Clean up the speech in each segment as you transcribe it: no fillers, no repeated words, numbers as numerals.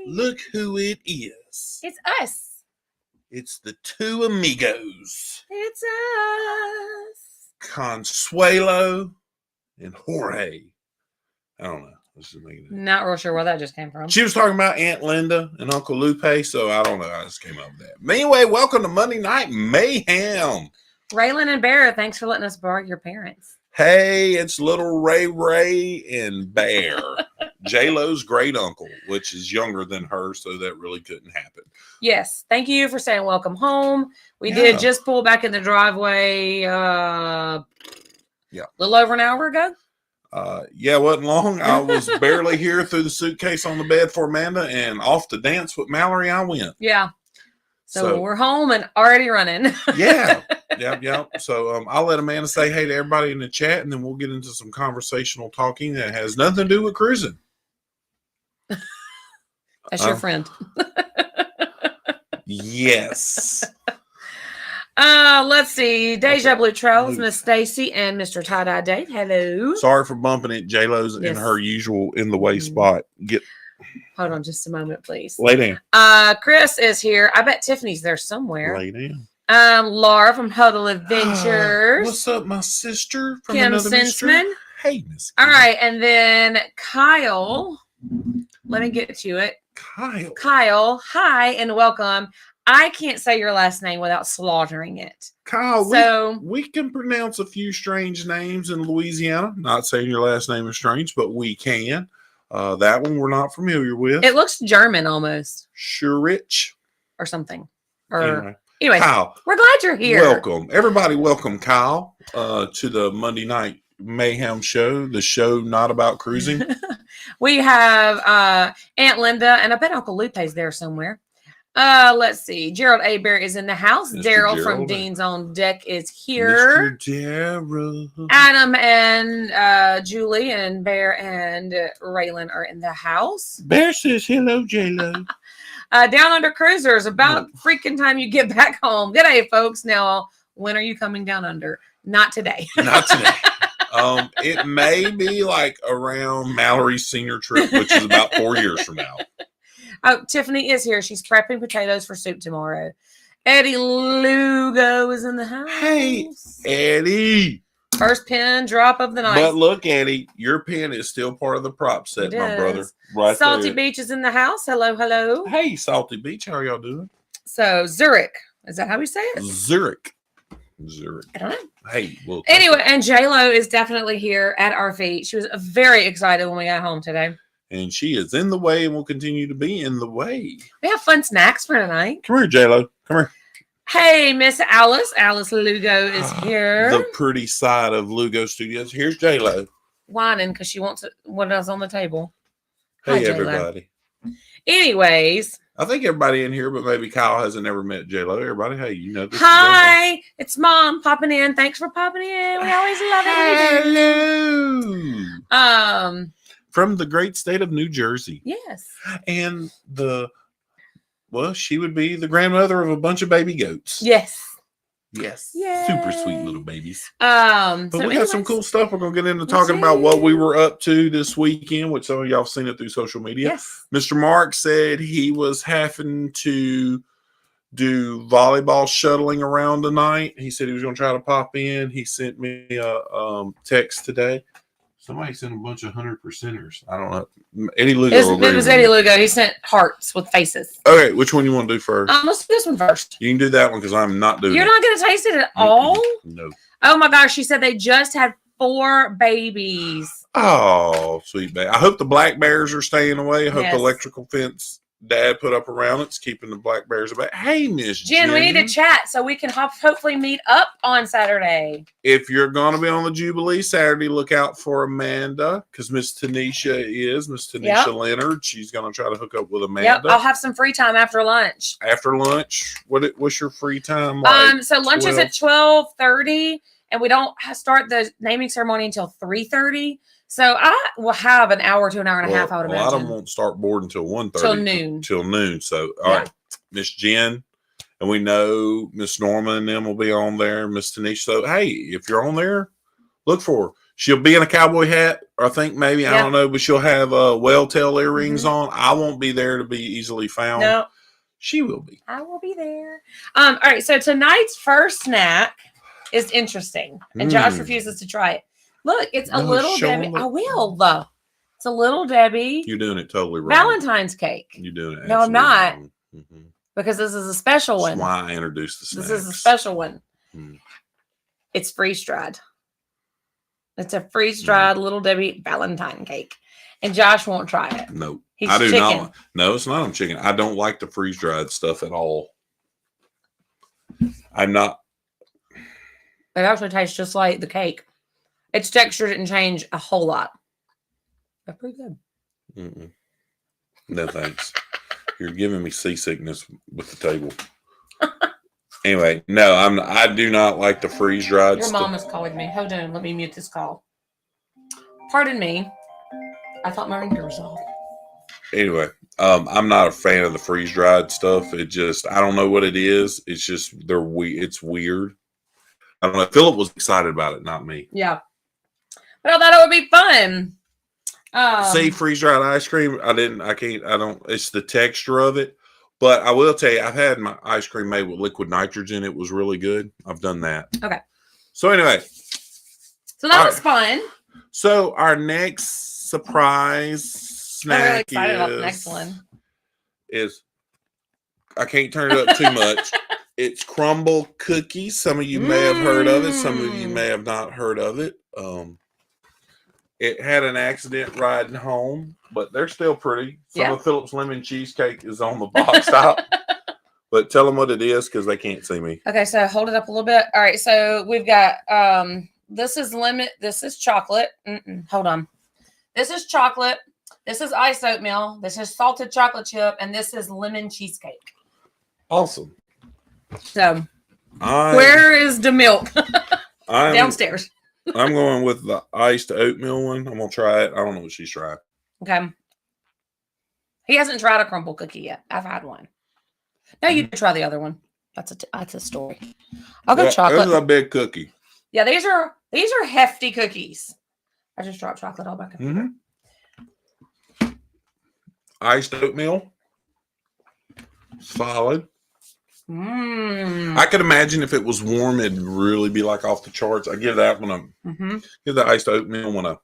Look who it is. It's us. It's the two amigos. It's us. Consuelo and Jorge. I don't know. Let's just make it. Not real sure where that just came from. She was talking about Aunt Linda and Uncle Lupe, so I don't know. I just came up with that. But anyway, welcome to Monday Night Mayhem. Raylan and Bear, thanks for letting us borrow your parents. Hey, it's little Ray and Bear. J-Lo's great uncle, which is younger than her, so that really couldn't happen. Yes. Thank you for saying welcome home. We did just pull back in the driveway a little over an hour ago. It wasn't long. I was barely here through the suitcase on the bed for Amanda, and off to dance with Mallory I went. Yeah. So we're home and already running. Yeah. So I'll let Amanda say hey to everybody in the chat, and then we'll get into some conversational talking that has nothing to do with cruising. That's your friend. Yes. Let's see. Deja Blue Trails, Miss Stacy, and Mr. Tie-Dye Dave. Hello. Sorry for bumping it. J-Lo's in her usual in the way spot. Hold on just a moment, please. Lay down. Chris is here. I bet Tiffany's there somewhere. Lay down. Laura from Huddle Adventures. What's up, my sister from Kim another Sensman. Mister? Hey, Miss. All right, and then Kyle. Let me get to it. Kyle, hi and welcome. I can't say your last name without slaughtering it. Kyle, so we can pronounce a few strange names in Louisiana. Not saying your last name is strange, but we can. That one we're not familiar with. It looks German almost. Schurich. Or something. Anyway, Kyle, we're glad you're here. Welcome. Everybody welcome Kyle to the Monday Night Mayhem show, the show not about cruising. We have Aunt Linda, and I bet Uncle Lupe's there somewhere. Let's see. Gerald Bear is in the house. Daryl from Dean's on Deck is here. Mr. Daryl. Adam and Julie and Bear and Raylan are in the house. Bear says hello, J-Lo. Down Under Cruisers, about freaking time you get back home. Good day, folks. Now, when are you coming down under? Not today. Not today. It may be like around Mallory's senior trip, which is about 4 years from now. Oh, Tiffany is here. She's prepping potatoes for soup tomorrow. Eddie Lugo is in the house. Hey, Eddie. First pin drop of the night. But look, Eddie, your pin is still part of the prop set, my brother. Right Salty there. Beach is in the house. Hello, hello. Hey, Salty Beach. How are y'all doing? So, Zurich. Is that how we say it? Zurich. I don't know. Hey, well. Anyway, and J-Lo is definitely here at our feet. She was very excited when we got home today. And she is in the way and will continue to be in the way. We have fun snacks for tonight. Come here, J-Lo. Come here. Hey, Miss Alice. Alice Lugo is here. The pretty side of Lugo Studios. Here's J-Lo. Whining because she wants what else on the table. Hey, everybody. Anyways. I think everybody in here, but maybe Kyle hasn't ever met J-Lo. Everybody, hey, you know this. Hi, it's Mom popping in. Thanks for popping in. We always love it. Hello. From the great state of New Jersey. Yes. And she would be the grandmother of a bunch of baby goats. Yes. Yes. Yay. Super sweet little babies. But we got some cool stuff. We're going to get into talking about what we were up to this weekend, which some of y'all have seen it through social media. Yes. Mr. Mark said he was having to do volleyball shuttling around tonight. He said he was going to try to pop in. He sent me a text today. Somebody sent a bunch of 100%ers. I don't know. Eddie Lugo. It was Eddie Lugo. He sent hearts with faces. Okay, which one you want to do first? Let's do this one first. You can do that one because I'm not doing it. You're not going to taste it at all? No. Oh, my gosh. She said they just had 4 babies. Oh, sweet baby. I hope the black bears are staying away. I hope the electrical fence Dad put up around it's keeping the black bears about. Hey, Miss Jen. We need to chat so we can hopefully meet up on Saturday. If you're going to be on the Jubilee Saturday, look out for Amanda because Miss Tanisha Leonard. She's going to try to hook up with Amanda. Yep, I'll have some free time after lunch. After lunch? What's your free time like? So lunch is at 12:30, and we don't start the naming ceremony until 3:30. So I will have an hour to an hour and a half, I would imagine. A lot of them won't start board until 1:30. Till noon. Till noon. So, all right. Miss Jen, and we know Miss Norma and them will be on there, Miss Tanisha. So, hey, if you're on there, look for her. She'll be in a cowboy hat, or I think maybe, I don't know, but she'll have whale-tail earrings on. I won't be there to be easily found. No. She will be. I will be there. All right, so tonight's first snack is interesting, and Josh refuses to try it. Look, it's a little Debbie. I will, though. It's a little Debbie. You're doing it totally wrong. Valentine's cake. You're doing it. No, I'm not. Because this is a special one. That's why I introduced the snacks. This is a special one. It's freeze-dried. It's a freeze-dried little Debbie Valentine cake. And Josh won't try it. No. He's I do chicken. not. No, it's not. I'm chicken. I don't like the freeze-dried stuff at all. I'm not. It actually tastes just like the cake. Its texture didn't change a whole lot. They're pretty good. No, thanks. You're giving me seasickness with the table. Anyway, no, I do not like the freeze-dried Your stuff. mom is calling me. Hold on. Let me mute this call. Pardon me. I thought my ringer was off. Anyway, I'm not a fan of the freeze-dried stuff. It just, I don't know what it is. It's just, it's weird. I don't know. Philip was excited about it, not me. Yeah. But I thought it would be fun. See, freeze-dried ice cream, it's the texture of it. But I will tell you, I've had my ice cream made with liquid nitrogen. It was really good. I've done that. Okay. So anyway. So that was fun. So our next surprise snack I'm really excited about the next one. I can't turn it up too much. It's crumble cookies. Some of you may have heard of it. Some of you may have not heard of it. It had an accident riding home, but they're still pretty. Some of Philip's lemon cheesecake is on the box top. But tell them what it is because they can't see me. Okay, so hold it up a little bit. All right, so we've got this is lemon. This is chocolate. Hold on. This is chocolate. This is iced oatmeal. This is salted chocolate chip, and this is lemon cheesecake. Awesome. So, where is the milk? Downstairs. I'm going with the iced oatmeal one. I'm going to try it. I don't know what she's trying. Okay. He hasn't tried a crumble cookie yet. I've had one. No, you can try the other one. That's a story. I'll go chocolate. This is a big cookie. Yeah, these are hefty cookies. I just dropped chocolate all back in. Iced oatmeal. Solid. I could imagine if it was warm, it'd really be like off the charts. I give that one give the iced oatmeal one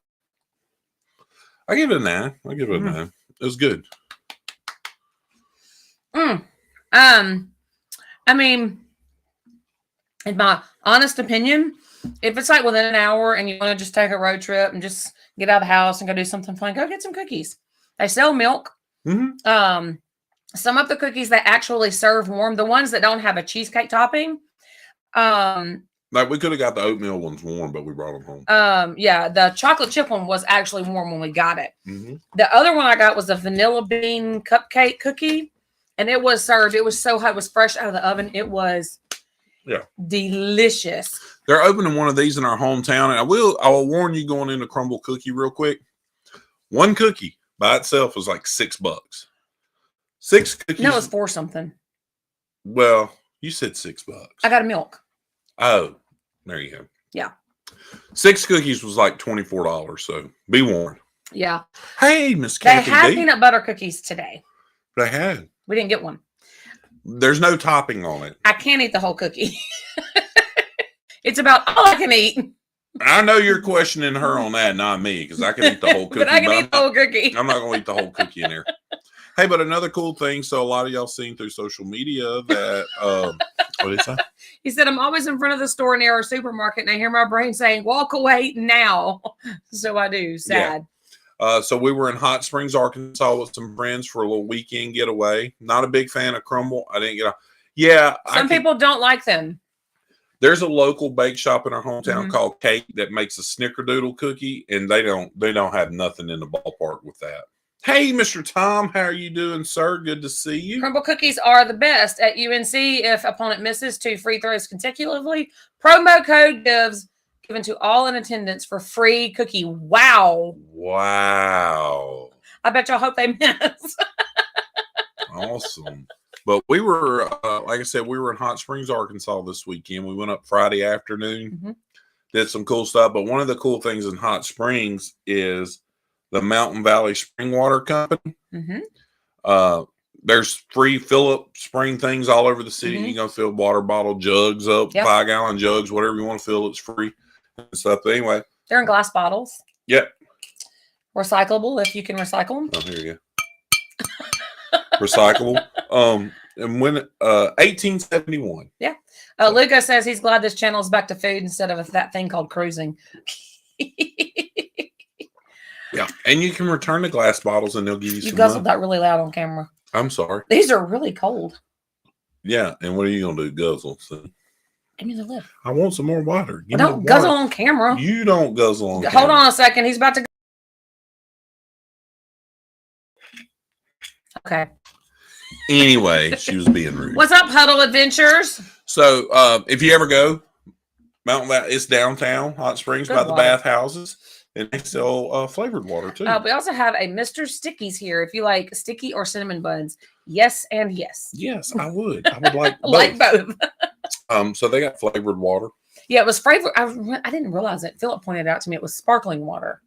I give it a 9. I give it a 9. It was good. I mean, in my honest opinion, if it's like within an hour and you want to just take a road trip and just get out of the house and go do something fun, go get some cookies. They sell milk. Some of the cookies they actually serve warm. The ones that don't have a cheesecake topping. Like we could have got the oatmeal ones warm, but we brought them home. Yeah, the chocolate chip one was actually warm when we got it. The other one I got was a vanilla bean cupcake cookie, and it was served. It was so hot. It was fresh out of the oven. It was delicious. They're opening one of these in our hometown, and I will warn you going into crumble cookie real quick. One cookie by itself was like $6. 6 cookies. No, it was 4 something. Well, you said $6. I got a milk. Oh, there you go. Yeah. 6 cookies was like $24, so be warned. Yeah. Hey, Miss They Kathy had D. peanut butter cookies today. They had. We didn't get one. There's no topping on it. I can't eat the whole cookie. It's about all I can eat. I know you're questioning her on that, not me, because I can eat the whole cookie. But I can eat the whole cookie. I'm not going to eat the whole cookie in there. Hey, but another cool thing, so a lot of y'all seen through social media that, what did he say? He said, I'm always in front of the store near our supermarket, and I hear my brain saying, walk away now. So I do. Sad. Yeah. So we were in Hot Springs, Arkansas with some friends for a little weekend getaway. Not a big fan of crumble. I didn't get Some people don't like them. There's a local bake shop in our hometown called Cake that makes a snickerdoodle cookie, and they don't have nothing in the ballpark with that. Hey, Mr. Tom, how are you doing, sir? Good to see you. Crumble cookies are the best at UNC. If opponent misses 2 free throws consecutively, promo code given to all in attendance for free cookie. Wow. I bet y'all hope they miss. Awesome. But we were, like I said, we were in Hot Springs, Arkansas this weekend. We went up Friday afternoon. did some cool stuff. But one of the cool things in Hot Springs is the Mountain Valley Spring Water Company. There's free fill-up spring things all over the city. You can fill water bottle jugs up, 5-gallon jugs, whatever you want to fill. It's free and stuff. But anyway, they're in glass bottles. Yep. Recyclable if you can recycle them. Oh, here you go. Recyclable. And when 1871. Yeah. Lugo says he's glad this channel is back to food instead of that thing called cruising. Yeah, and you can return the glass bottles, and they'll give you some. You guzzled that really loud on camera. I'm sorry. These are really cold. Yeah, and what are you gonna do? Guzzle? So. Give me the lid. I want some more water. Don't guzzle on camera. You don't guzzle on camera. Hold on a second. He's about to. Okay. Anyway, she was being rude. What's up, Huddle Adventures? So, if you ever go, Mountain Valley, it's downtown, Hot Springs, by the bathhouses. And they sell flavored water, too. We also have a Mr. Stickies here. If you like sticky or cinnamon buns. Yes and yes. Yes, I would. I would like both. Like both. So they got flavored water. Yeah, it was flavored. I didn't realize it. Philip pointed out to me it was sparkling water.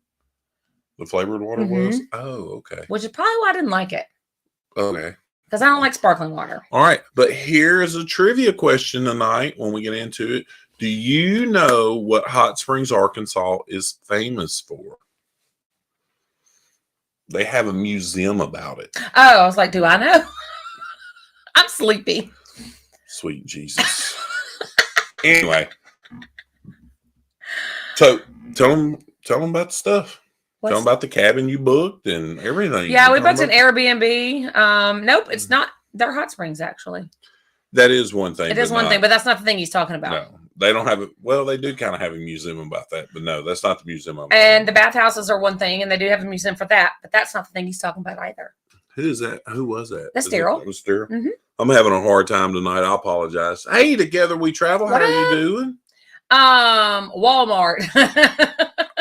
The flavored water was? Oh, okay. Which is probably why I didn't like it. Okay. Because I don't like sparkling water. All right. But here's a trivia question tonight when we get into it. Do you know what Hot Springs, Arkansas is famous for? They have a museum about it. Oh, I was like, do I know? I'm sleepy. Sweet Jesus. Anyway. So tell them about the stuff. Tell them about the cabin you booked and everything. Yeah, we booked an Airbnb. Nope, it's not. They're Hot Springs, actually. That is one thing. It is one thing, but that's not the thing he's talking about. No, they don't have it. Well, they do kind of have a museum about that, but no, that's not the museum. And the bathhouses are one thing, and they do have a museum for that, but that's not the thing he's talking about either. Who is that? Who was that? That's Daryl. That was Daryl. I'm having a hard time tonight. I apologize. Hey, Together We Travel. How are you doing? Walmart.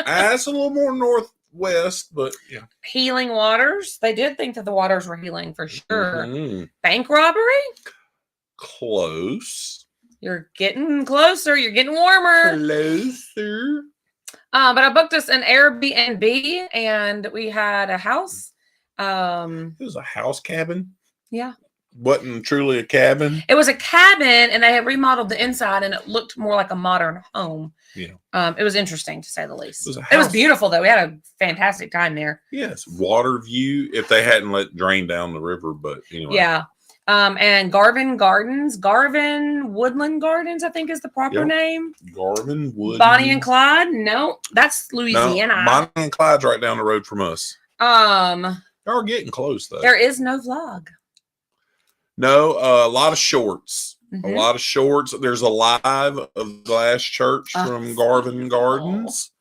That's a little more northwest, but yeah. Healing Waters. They did think that the waters were healing for sure. Bank robbery? Close. You're getting closer. You're getting warmer. Closer. But I booked us an Airbnb, and we had a house. It was a house cabin. Yeah. Wasn't truly a cabin. It was a cabin, and they had remodeled the inside, and it looked more like a modern home. Yeah. It was interesting, to say the least. It was beautiful, though. We had a fantastic time there. Yes. Water view, if they hadn't let it drain down the river, but anyway. Yeah. And Garvin Woodland Gardens, I think is the proper name. Garvin Woodland. Bonnie and Clyde? No, that's Louisiana. No, Bonnie and Clyde's right down the road from us. Y'all getting close, though. There is no vlog. No, a lot of shorts. A lot of shorts. There's a live of Glass Church from Garvin Gardens.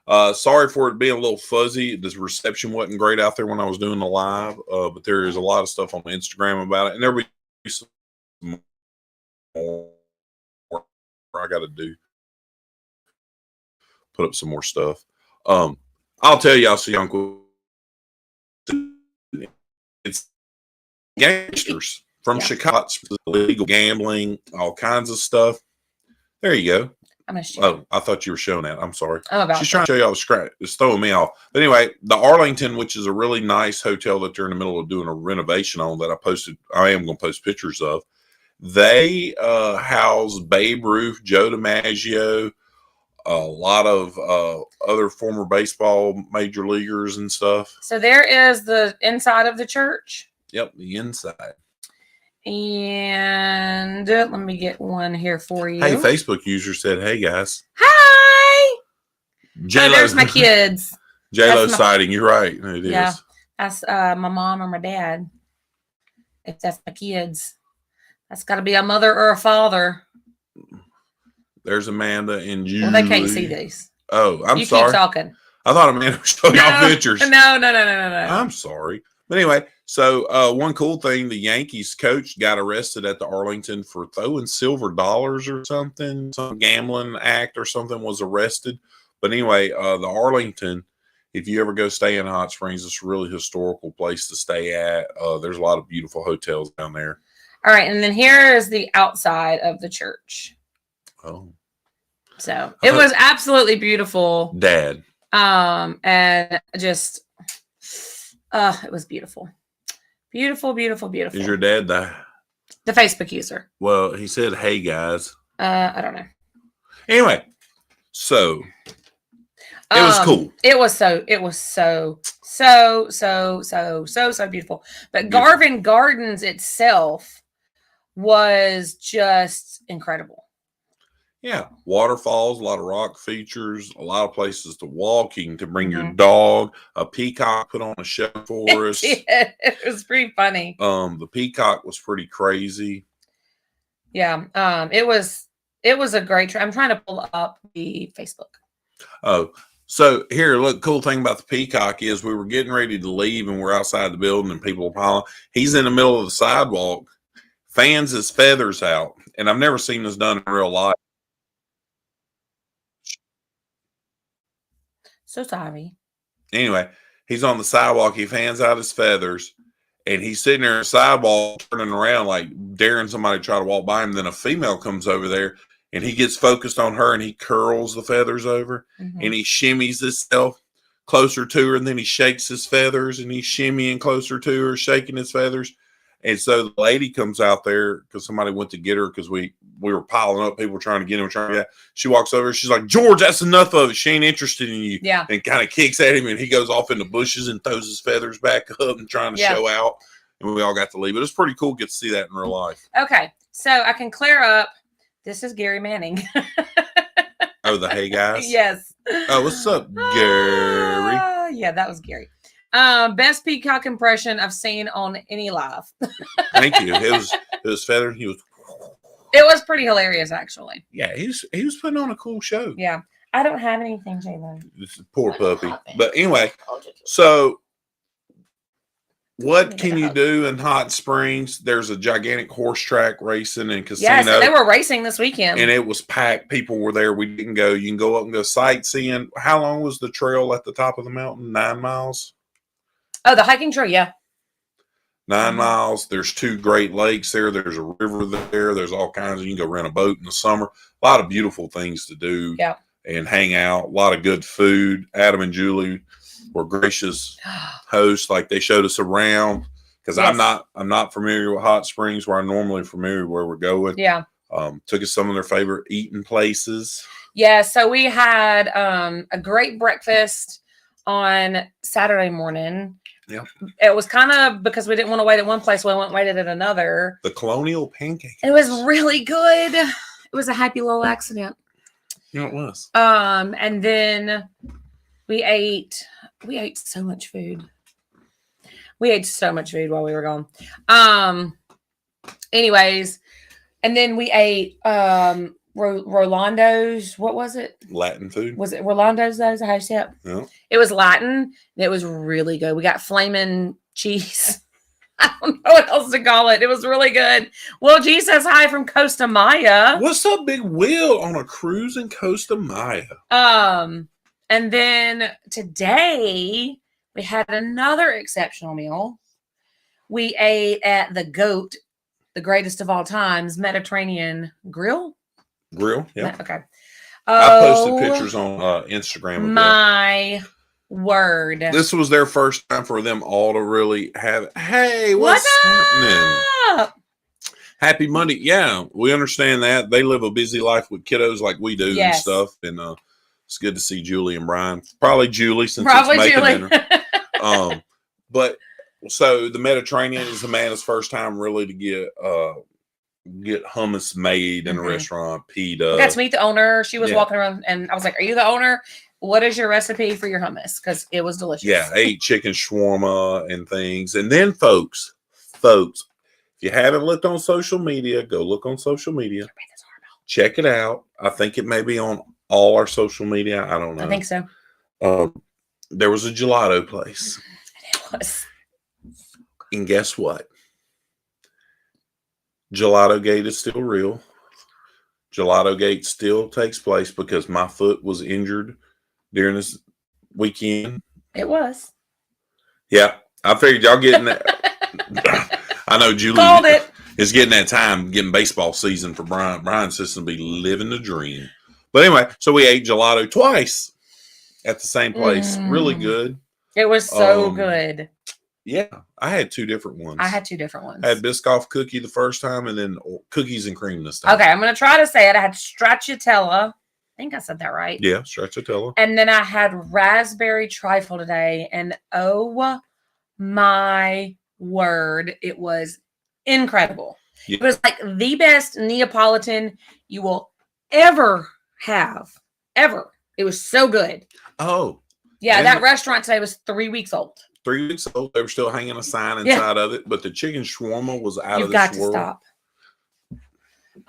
Sorry for it being a little fuzzy. The reception wasn't great out there when I was doing the live, but there is a lot of stuff on Instagram about it, and there'll be some more I got to do. Put up some more stuff. I'll tell you, I'll see Uncle. It's gangsters from Chicago, illegal gambling, all kinds of stuff. There you go. I thought you were showing that. I'm sorry. She's trying to show you all the scratch. It's throwing me off. But anyway, the Arlington, which is a really nice hotel that they're in the middle of doing a renovation on, that I am going to post pictures of. They house Babe Ruth, Joe DiMaggio, a lot of other former baseball major leaguers and stuff. So there is the inside of the church. Yep, the inside. And let me get one here for you. Hey, Facebook user said, "Hey guys." Hi. J-Lo. There's my kids. J-Lo sighting. You're right. It is. Yeah, that's my mom or my dad. If that's my kids, that's got to be a mother or a father. There's Amanda and Julie. Well, they can't see these. Oh, I'm sorry. You keep talking. I thought Amanda was showing y'all pictures. No. I'm sorry. But anyway, so one cool thing, the Yankees coach got arrested at the Arlington for throwing silver dollars or something. Some gambling act or something was arrested. But anyway, the Arlington, if you ever go stay in Hot Springs, it's a really historical place to stay at. There's a lot of beautiful hotels down there. All right. And then here is the outside of the church. Oh. So it was absolutely beautiful. Dad. And just, it was beautiful. Beautiful, beautiful, beautiful. Is your dad the Facebook user? Well, he said, "Hey guys." I don't know. Anyway, so it was cool. It was so beautiful. But Garvin Gardens itself was just incredible. Yeah, waterfalls, a lot of rock features, a lot of places to walk. You can bring your dog. A peacock put on a show for us. It was pretty funny. The peacock was pretty crazy. Yeah. It was a great trip. I'm trying to pull up the Facebook. Oh, so here, look, cool thing about the peacock is we were getting ready to leave and we're outside the building and people are piling. He's in the middle of the sidewalk, fans his feathers out. And I've never seen this done in real life. So sorry. Anyway, he's on the sidewalk. He fans out his feathers, and he's sitting there on the sidewalk, turning around, like daring somebody to try to walk by him. Then a female comes over there, and he gets focused on her, and he curls the feathers over, and he shimmies himself closer to her, and then he shakes his feathers, and he's shimmying closer to her, shaking his feathers. And so the lady comes out there because somebody went to get her because we were piling up. People were trying to get him. She walks over. She's like, "George, that's enough of it. She ain't interested in you." Yeah. And kind of kicks at him, and he goes off in the bushes and throws his feathers back up and trying to show out. And we all got to leave. It was pretty cool to get to see that in real life. Okay. So I can clear up. This is Gary Manning. Oh, the hey guys? Yes. Oh, what's up, Gary? Yeah, that was Gary. Best peacock impression I've seen on any live. Thank you. It was feathered. It was pretty hilarious, actually. Yeah, he was putting on a cool show. Yeah. I don't have anything, J-Lo. This is poor puppy. But anyway, so what can you do in Hot Springs? There's a gigantic horse track racing and casino. Yes, they were racing this weekend. And it was packed. People were there. We didn't go. You can go up and go sightseeing. How long was the trail at the top of the mountain? 9 miles? Oh, the hiking trail, yeah. 9 miles. There's 2 Great Lakes there. There's a river there. There's all kinds of, you can go rent a boat in the summer. A lot of beautiful things to do and hang out. A lot of good food. Adam and Julie were gracious hosts. Like they showed us around because I'm not familiar with Hot Springs where I'm normally familiar where we're going. Yeah. Took us some of their favorite eating places. Yeah. So we had a great breakfast on Saturday morning. Yeah. It was kind of because we didn't want to wait at one place. We waited at another. The Colonial Pancake. It was really good. It was a happy little accident. Yeah, it was. And then we ate so much food. We ate so much food while we were gone. Anyways, and then we ate Rolando's. What was it? Latin food. Was it Rolando's? That is how you say it. Yeah. It was Latin. And it was really good. We got flaming cheese. I don't know what else to call it. It was really good. Well, G says hi from Costa Maya. What's up, Big Will, on a cruise in Costa Maya? And then today we had another exceptional meal. We ate at the GOAT, the greatest of all times, Mediterranean Grill. Yeah. Okay. I posted pictures on Instagram. My word. This was their first time for them all to really have it. Hey, what's happening? Happy Monday. Yeah, we understand that. They live a busy life with kiddos like we do and stuff. And it's good to see Julie and Brian. Probably Julie since it's making dinner. But so the Mediterranean is Amanda's first time really to get hummus made in a restaurant. Pita. We got to meet the owner. She was walking around and I was like, "Are you the owner? What is your recipe for your hummus?" Because it was delicious. Yeah, I ate chicken shawarma and things. And then folks, if you haven't looked on social media, go look on social media. Check it out. I think it may be on all our social media. I don't know. I think so. There was a gelato place. It was. And guess what? Gelato Gate is still real. Gelato Gate still takes place because my foot was injured during this weekend. It was. Yeah. I figured y'all getting that. I know Julie is getting that time, getting baseball season for Brian. Brian's just going to be living the dream. But anyway, so we ate gelato twice at the same place. Really good. It was so good. Yeah, I had 2 different ones. I had 2 different ones. I had Biscoff cookie the first time, and then cookies and cream this time. Okay, I'm going to try to say it. I had stracciatella. I think I said that right. Yeah, stracciatella. And then I had raspberry trifle today, and oh my word, it was incredible. Yeah. It was like the best Neapolitan you will ever have. Ever. It was so good. Oh. Yeah, that restaurant today was 3 weeks old. 3 weeks old. They were still hanging a sign inside of it, but the chicken shawarma was out of this world. You've got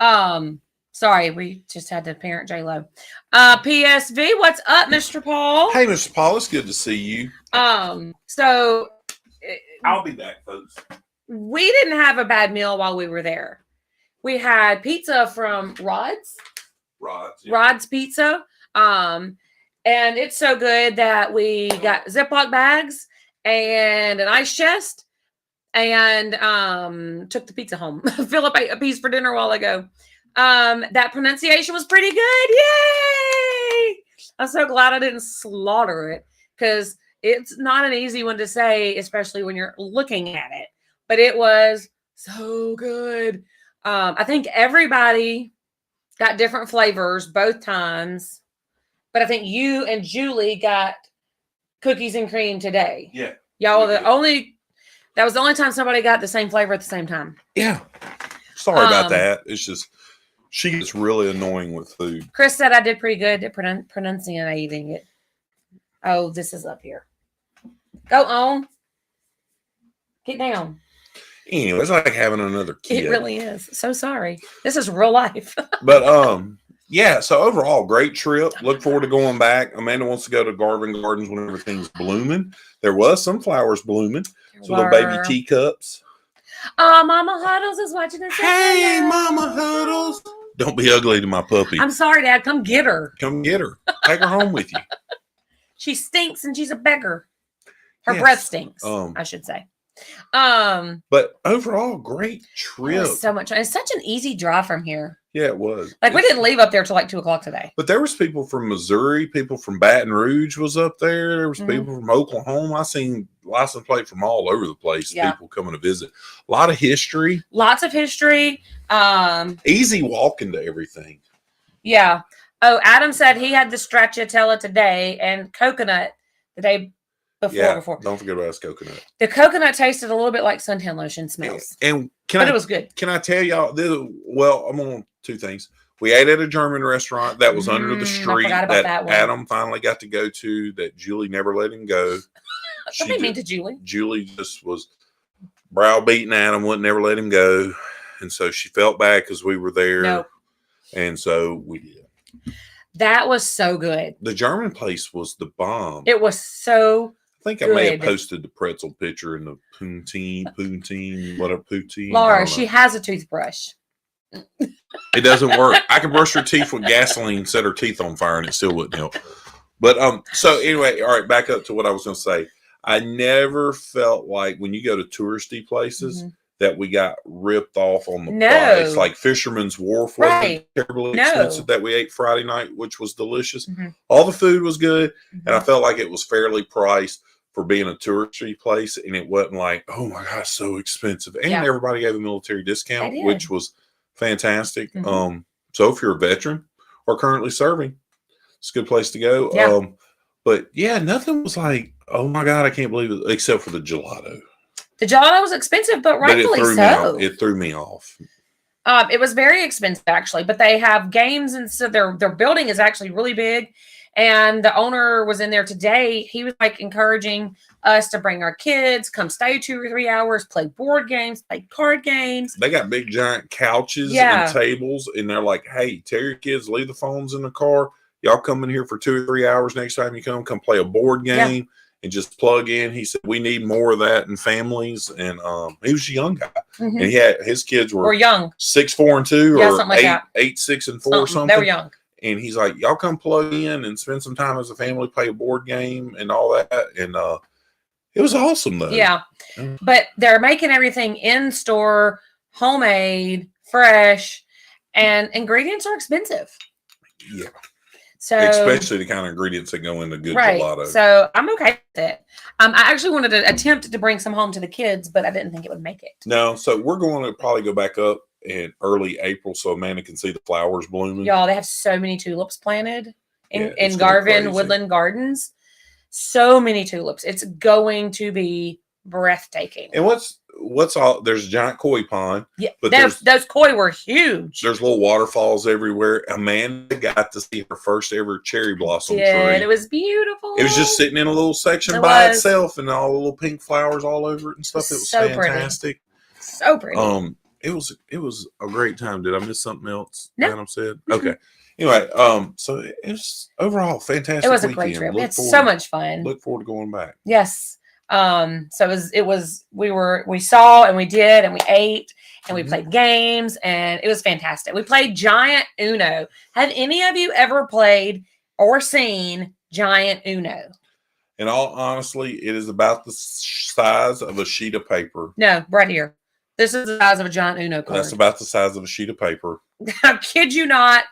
to stop. Sorry, we just had to parent J-Lo. PSV, what's up, Mr. Paul? Hey, Mr. Paul, it's good to see you. So I'll be back, folks. We didn't have a bad meal while we were there. We had pizza from Rod's. Rod's Pizza. And it's so good that we got Ziploc bags and an ice chest and took the pizza home. Philip ate a piece for dinner a while ago. That pronunciation was pretty good. Yay! I'm so glad I didn't slaughter it because it's not an easy one to say, especially when you're looking at it. But it was so good. I think everybody got different flavors both times. But I think you and Julie got cookies and cream today. Yeah. Y'all were that was the only time somebody got the same flavor at the same time. Yeah. Sorry about that. It's just, she gets really annoying with food. Chris said I did pretty good at pronunciating it. Oh, this is up here. Go on. Get down. Anyway, it's like having another kid. It really is. So sorry. This is real life. But yeah, so overall, great trip. Look forward to going back. Amanda wants to go to Garvin Gardens when everything's blooming. There was some flowers blooming. So little baby teacups. Oh, Mama Huddles is watching us. Hey, Mama Huddles. Don't be ugly to my puppy. I'm sorry, Dad. Come get her. Come get her. Take her home with you. She stinks and she's a beggar. Her breath stinks, I should say. But overall, great trip. So much. It's such an easy drive from here. Yeah, it was. Like we didn't leave up there till like 2:00 today. But there was people from Missouri, people from Baton Rouge was up there. There was people from Oklahoma. I seen license plate from all over the place. Yeah. People coming to visit. A lot of history. Lots of history. Easy walking to everything. Yeah. Oh, Adam said he had the stracciatella today and coconut the day before. Don't forget about his coconut. The coconut tasted a little bit like suntan lotion smells. And it was good. Can I tell y'all I'm on 2 things. We ate at a German restaurant that was under the street that Adam finally got to go to that Julie never let him go. What do you mean to Julie? Julie just was browbeating Adam, wouldn't never let him go. And so she felt bad because we were there. Nope. And so we did. That was so good. The German place was the bomb. It was so I think I may have posted the pretzel picture in the poutine, whatever poutine. Laura, she has a toothbrush. It doesn't work. I can brush her teeth with gasoline, set her teeth on fire, and it still wouldn't help. But so anyway, all right, back up to what I was going to say. I never felt like when you go to touristy places that we got ripped off on the price. Like Fisherman's Wharf wasn't terribly expensive that we ate Friday night, which was delicious. All the food was good, and I felt like it was fairly priced for being a touristy place, and it wasn't like, oh my gosh, so expensive. And everybody gave a military discount, which was fantastic. So if you're a veteran or currently serving, it's a good place to go. Yeah. But yeah, nothing was like, oh my God, I can't believe it, except for the gelato. The gelato was expensive, but rightfully so. It threw me off. It was very expensive, actually, but they have games, and so their building is actually really big. And the owner was in there today. He was like encouraging us to bring our kids, come stay 2 or 3 hours, play board games, play card games. They got big giant couches and tables, and they're like, hey, tell your kids, leave the phones in the car. Y'all come in here for 2 or 3 hours. Next time you come play a board game and just plug in. He said, we need more of that in families. And he was a young guy. And he had his kids were young, 6, 4, and 2, or something like 8, 6, and 4 or something. They were young. And he's like, y'all come plug in and spend some time as a family, play a board game and all that. And it was awesome, though. Yeah. But they're making everything in store, homemade, fresh, and ingredients are expensive. Yeah. So especially the kind of ingredients that go into good gelato. So I'm okay with it. I actually wanted to attempt to bring some home to the kids, but I didn't think it would make it. No, so we're going to probably go back up in early April so Amanda can see the flowers blooming. Y'all, they have so many tulips planted in it's Garvin Woodland Gardens. So many tulips. It's going to be breathtaking. And what's all? There's a giant koi pond. Yeah, but those koi were huge. There's little waterfalls everywhere. Amanda got to see her first ever cherry blossom tree. It was beautiful. It was just sitting in a little section by itself, and all the little pink flowers all over it and stuff. It was so fantastic. Pretty. So pretty. It was a great time. Did I miss something else? No. Adam said. Okay. Anyway, so it was overall fantastic. It was a great trip. It's so much fun. Look forward to going back. Yes. So we saw and we did and we ate and we played games and it was fantastic. We played Giant Uno. Have any of you ever played or seen Giant Uno? In all honesty, it is about the size of a sheet of paper. No, right here. This is the size of a Giant Uno card. That's about the size of a sheet of paper. I kid you not.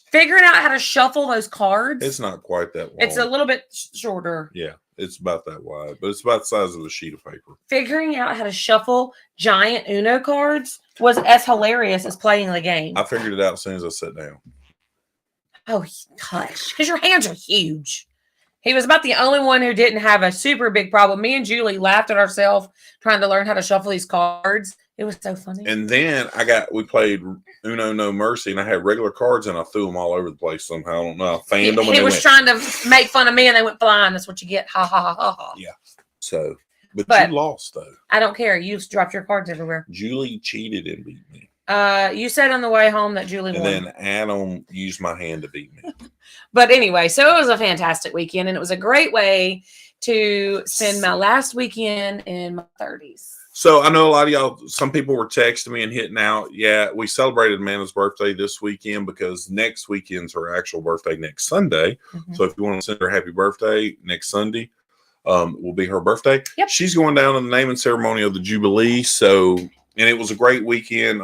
Figuring out how to shuffle those cards. It's not quite that wide. It's a little bit shorter. Yeah, it's about that wide, but it's about the size of a sheet of paper. Figuring out how to shuffle Giant Uno cards was as hilarious as playing the game. I figured it out as soon as I sat down. Oh, gosh. Because your hands are huge. He was about the only one who didn't have a super big problem. Me and Julie laughed at ourselves trying to learn how to shuffle these cards. It was so funny. And then we played Uno No Mercy, and I had regular cards, and I threw them all over the place somehow. I don't know. I fanned them. He was trying to make fun of me, and they went flying. That's what you get. Ha, ha, ha, ha, ha. Yeah. So, but you lost, though. I don't care. You dropped your cards everywhere. Julie cheated and beat me. You said on the way home that Julie won. And then Adam used my hand to beat me. But anyway, so it was a fantastic weekend, and it was a great way to spend my last weekend in my 30s. So I know a lot of y'all, some people were texting me and hitting out. Yeah, we celebrated Amanda's birthday this weekend because next weekend's her actual birthday next Sunday. So if you want to send her happy birthday next Sunday, will be her birthday. Yep. She's going down to the naming ceremony of the Jubilee. So, and it was a great weekend.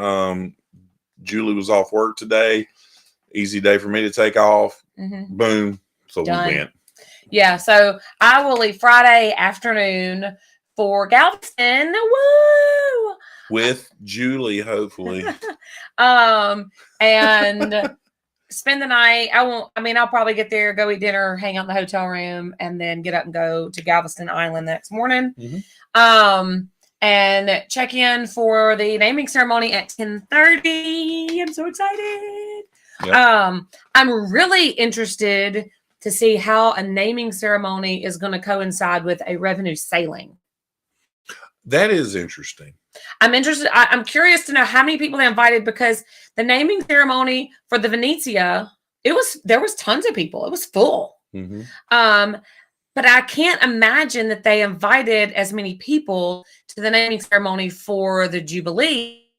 Julie was off work today. Easy day for me to take off. Boom. So Done. we went. Yeah. So I will leave Friday afternoon for Galveston. Woo! With Julie, hopefully. And spend the night. I'll probably get there, go eat dinner, hang out in the hotel room, and then get up and go to Galveston Island the next morning. And check in for the naming ceremony at 10:30. I'm so excited. Yep. I'm really interested to see how a naming ceremony is going to coincide with a revenue sailing. That is interesting. I'm interested. I'm curious to know how many people they invited because the naming ceremony for the Venezia, there was tons of people. It was full. But I can't imagine that they invited as many people to the naming ceremony for the Jubilee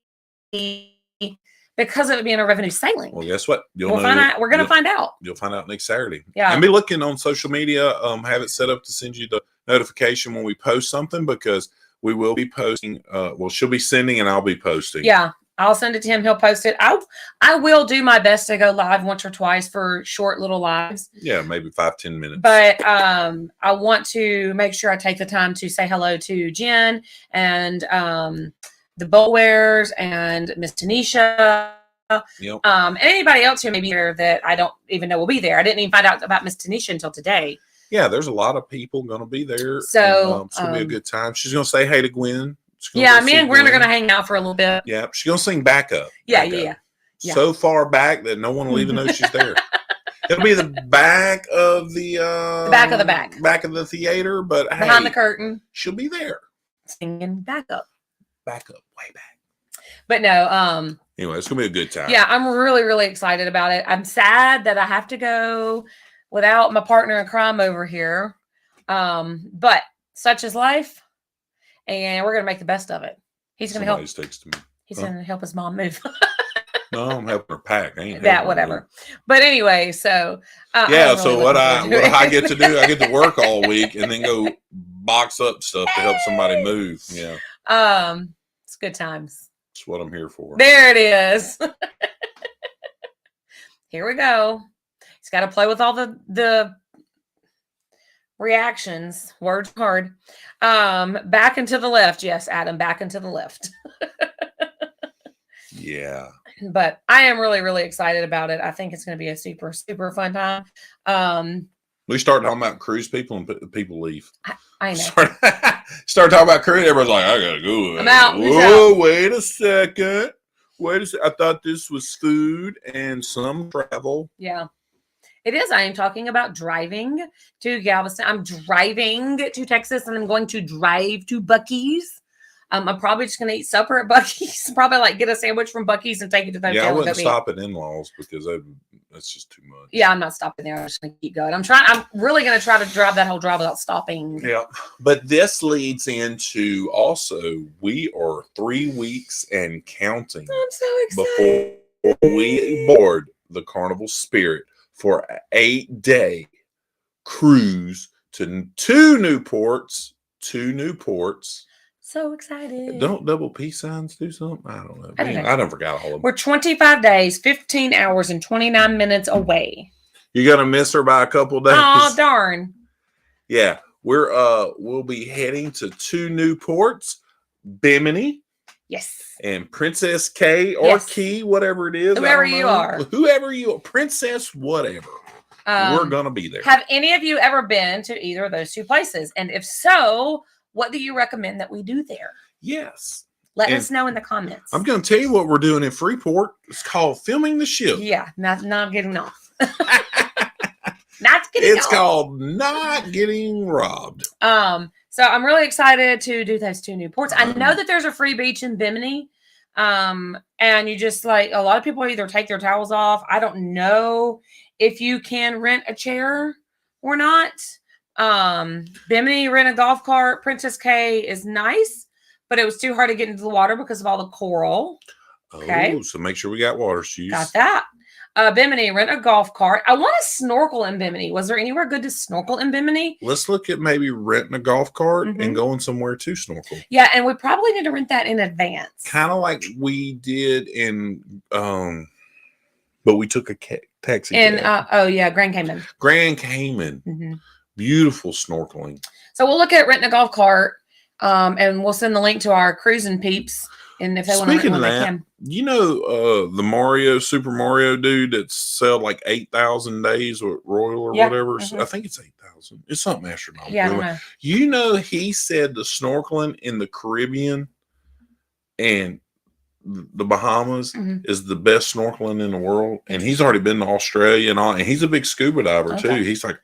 because of it being a revenue sailing. Well, guess what? We're going to find out. You'll find out next Saturday. Yeah. And be looking on social media. Have it set up to send you the notification when we post something because we will be posting. She'll be sending and I'll be posting. Yeah. I'll send it to him. He'll post it. I will do my best to go live once or twice for short little lives. Yeah, maybe 5-10 minutes. But I want to make sure I take the time to say hello to Jen and the Bowears and Miss Tanisha. Yep. And anybody else who may be there that I don't even know will be there. I didn't even find out about Miss Tanisha until today. Yeah, there's a lot of people going to be there. So it's going to be a good time. She's going to say hey to Gwen. Yeah, me and Gwen are going to hang out for a little bit. Yeah, she's going to sing backup. Yeah. So far back that no one will even know she's there. It'll be the back of the back of the back. Back of the theater, but behind the curtain. She'll be there. Singing backup. Backup, way back. But no, anyway, it's gonna be a good time. Yeah, I'm really, really excited about it. I'm sad that I have to go without my partner in crime over here. But such is life. And we're gonna make the best of it. He's gonna help. Texting me. He's gonna help his mom move. No, I'm helping her pack. I ain't that whatever. But anyway, so so what I get to do, I get to work all week and then go box up stuff to help somebody move. Yeah. It's good times. That's what I'm here for. There it is. Here we go. He's got to play with all the reactions. Words hard. Back and to the left. Yes, Adam, back and to the left. Yeah. But I am really, really excited about it. I think it's going to be a super, super fun time. We start talking about cruise people and people leave. I know. Start talking about cruise. Everybody's like, I gotta go. I'm out. Whoa, wait a second. I thought this was food and some travel. Yeah. It is. I am talking about driving to Galveston. I'm driving to Texas and I'm going to drive to Buc-ee's. I'm probably just going to eat supper at Buc-ee's. Probably like get a sandwich from Buc-ee's and take it to the hotel. Yeah, I wouldn't stop at in-laws because that's just too much. Yeah, I'm not stopping there. I'm just going to keep going. I'm really going to try to drive that whole drive without stopping. Yeah. But this leads into also, we are 3 weeks and counting. I'm so excited. Before we board the Carnival Spirit for an 8-day cruise to 2 new ports. So excited. Don't double peace signs do something? I don't know. I don't forgot all of them. We're 25 days, 15 hours, and 29 minutes away. You're gonna miss her by a couple days. Oh, darn. Yeah. We'll be heading to 2 new ports, Bimini. Yes. And Princess K or Key, whatever it is. Whoever you are. Princess, whatever. We're gonna be there. Have any of you ever been to either of those 2 places? And if so, what do you recommend that we do there? Yes. Let us know in the comments. I'm going to tell you what we're doing in Freeport. It's called filming the ship. Yeah, not getting off. It's called not getting robbed. So I'm really excited to do those 2 new ports. I know that there's a free beach in Bimini. And you just like a lot of people either take their towels off. I don't know if you can rent a chair or not. Bimini, rent a golf cart. Princess K is nice, but it was too hard to get into the water because of all the coral. Okay. Oh, so make sure we got water shoes. Got that. Bimini, rent a golf cart. I want to snorkel in Bimini. Was there anywhere good to snorkel in Bimini? Let's look at maybe renting a golf cart and going somewhere to snorkel. Yeah, and we probably need to rent that in advance. Kind of like we did but we took a taxi. Grand Cayman. Grand Cayman. Mm-hmm. Beautiful snorkeling. So we'll look at renting a golf cart, and we'll send the link to our cruising peeps. And if they want to rent one, they can. You know, the Super Mario dude that sold like 8,000 days with Royal or whatever. Mm-hmm. I think it's 8,000. It's something astronomical. Yeah, I don't know. You know, he said the snorkeling in the Caribbean and the Bahamas is the best snorkeling in the world. And he's already been to Australia and all. And he's a big scuba diver too. He's like,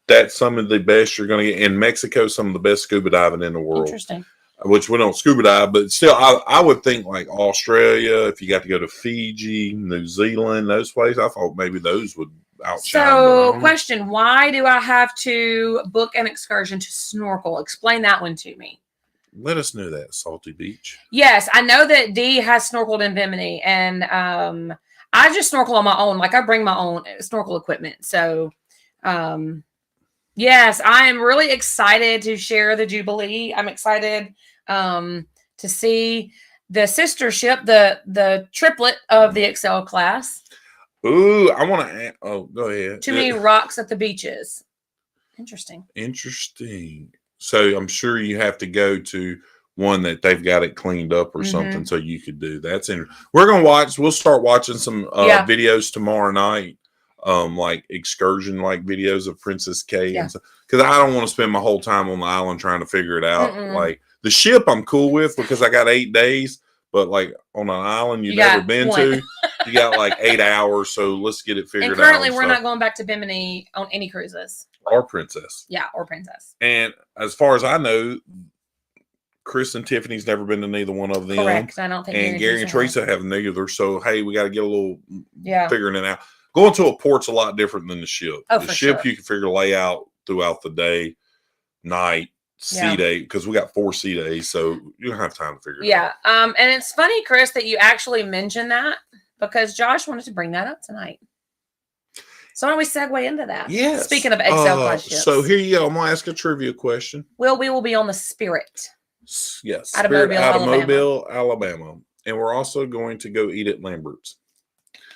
that's some of the best you're going to get in Mexico. Some of the best scuba diving in the world. Interesting. Which we don't scuba dive, but still, I would think like Australia. If you got to go to Fiji, New Zealand, those places, I thought maybe those would outshine. So, question: why do I have to book an excursion to snorkel? Explain that one to me. Let us know that, Salty Beach. Yes, I know that Dee has snorkeled in Bimini, and I just snorkel on my own. Like I bring my own snorkel equipment. So. Yes, I am really excited to share the Jubilee. I'm excited to see the sister ship, the triplet of the Excel class. Ooh, I want to. Oh, go ahead. Too many rocks at the beaches. Interesting. So I'm sure you have to go to one that they've got it cleaned up or something, so you could do that. We'll start watching some videos tomorrow night. Like excursion like videos of Princess K and stuff, because I don't want to spend my whole time on the island trying to figure it out. Like the ship I'm cool with because I got 8 days, but like on an island you've never been to, you got like 8 hours, so let's get it figured out. And currently we're not going back to Bimini on any cruises. Or Princess. Yeah, or Princess. And as far as I know, Chris and Tiffany's never been to neither one of them. Correct. I don't think. And Gary and Teresa haven't either. So hey, we got to get a little figuring it out. Going to a port's a lot different than the ship. Oh, the ship you can figure layout throughout the day, night, sea day, because we got 4 sea days, so you don't have time to figure it out. Yeah. And it's funny, Chris, that you actually mentioned that because Josh wanted to bring that up tonight. So why don't we segue into that? Yes. Speaking of Excel class ships. So here you go. I'm going to ask a trivia question. Well, we will be on the Spirit. Yes. Out of Mobile, Alabama. And we're also going to go eat at Lambert's.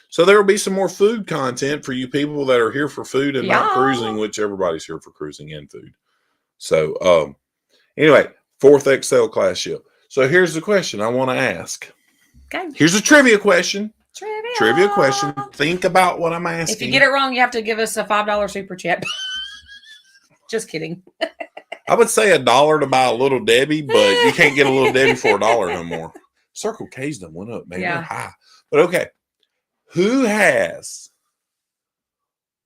So there will be some more food content for you people that are here for food and not Yeah. cruising, which everybody's here for cruising and food. So anyway, 4th XL class ship. So here's the question I want to ask. Okay. Here's a trivia question. Trivia question. Think about what I'm asking. If you get it wrong, you have to give us a $5 super chat. Just kidding. I would say $1 to buy a Little Debbie, but you can't get a Little Debbie for $1 no more. Circle K's done went up, man. Yeah. They're high. But okay. Who has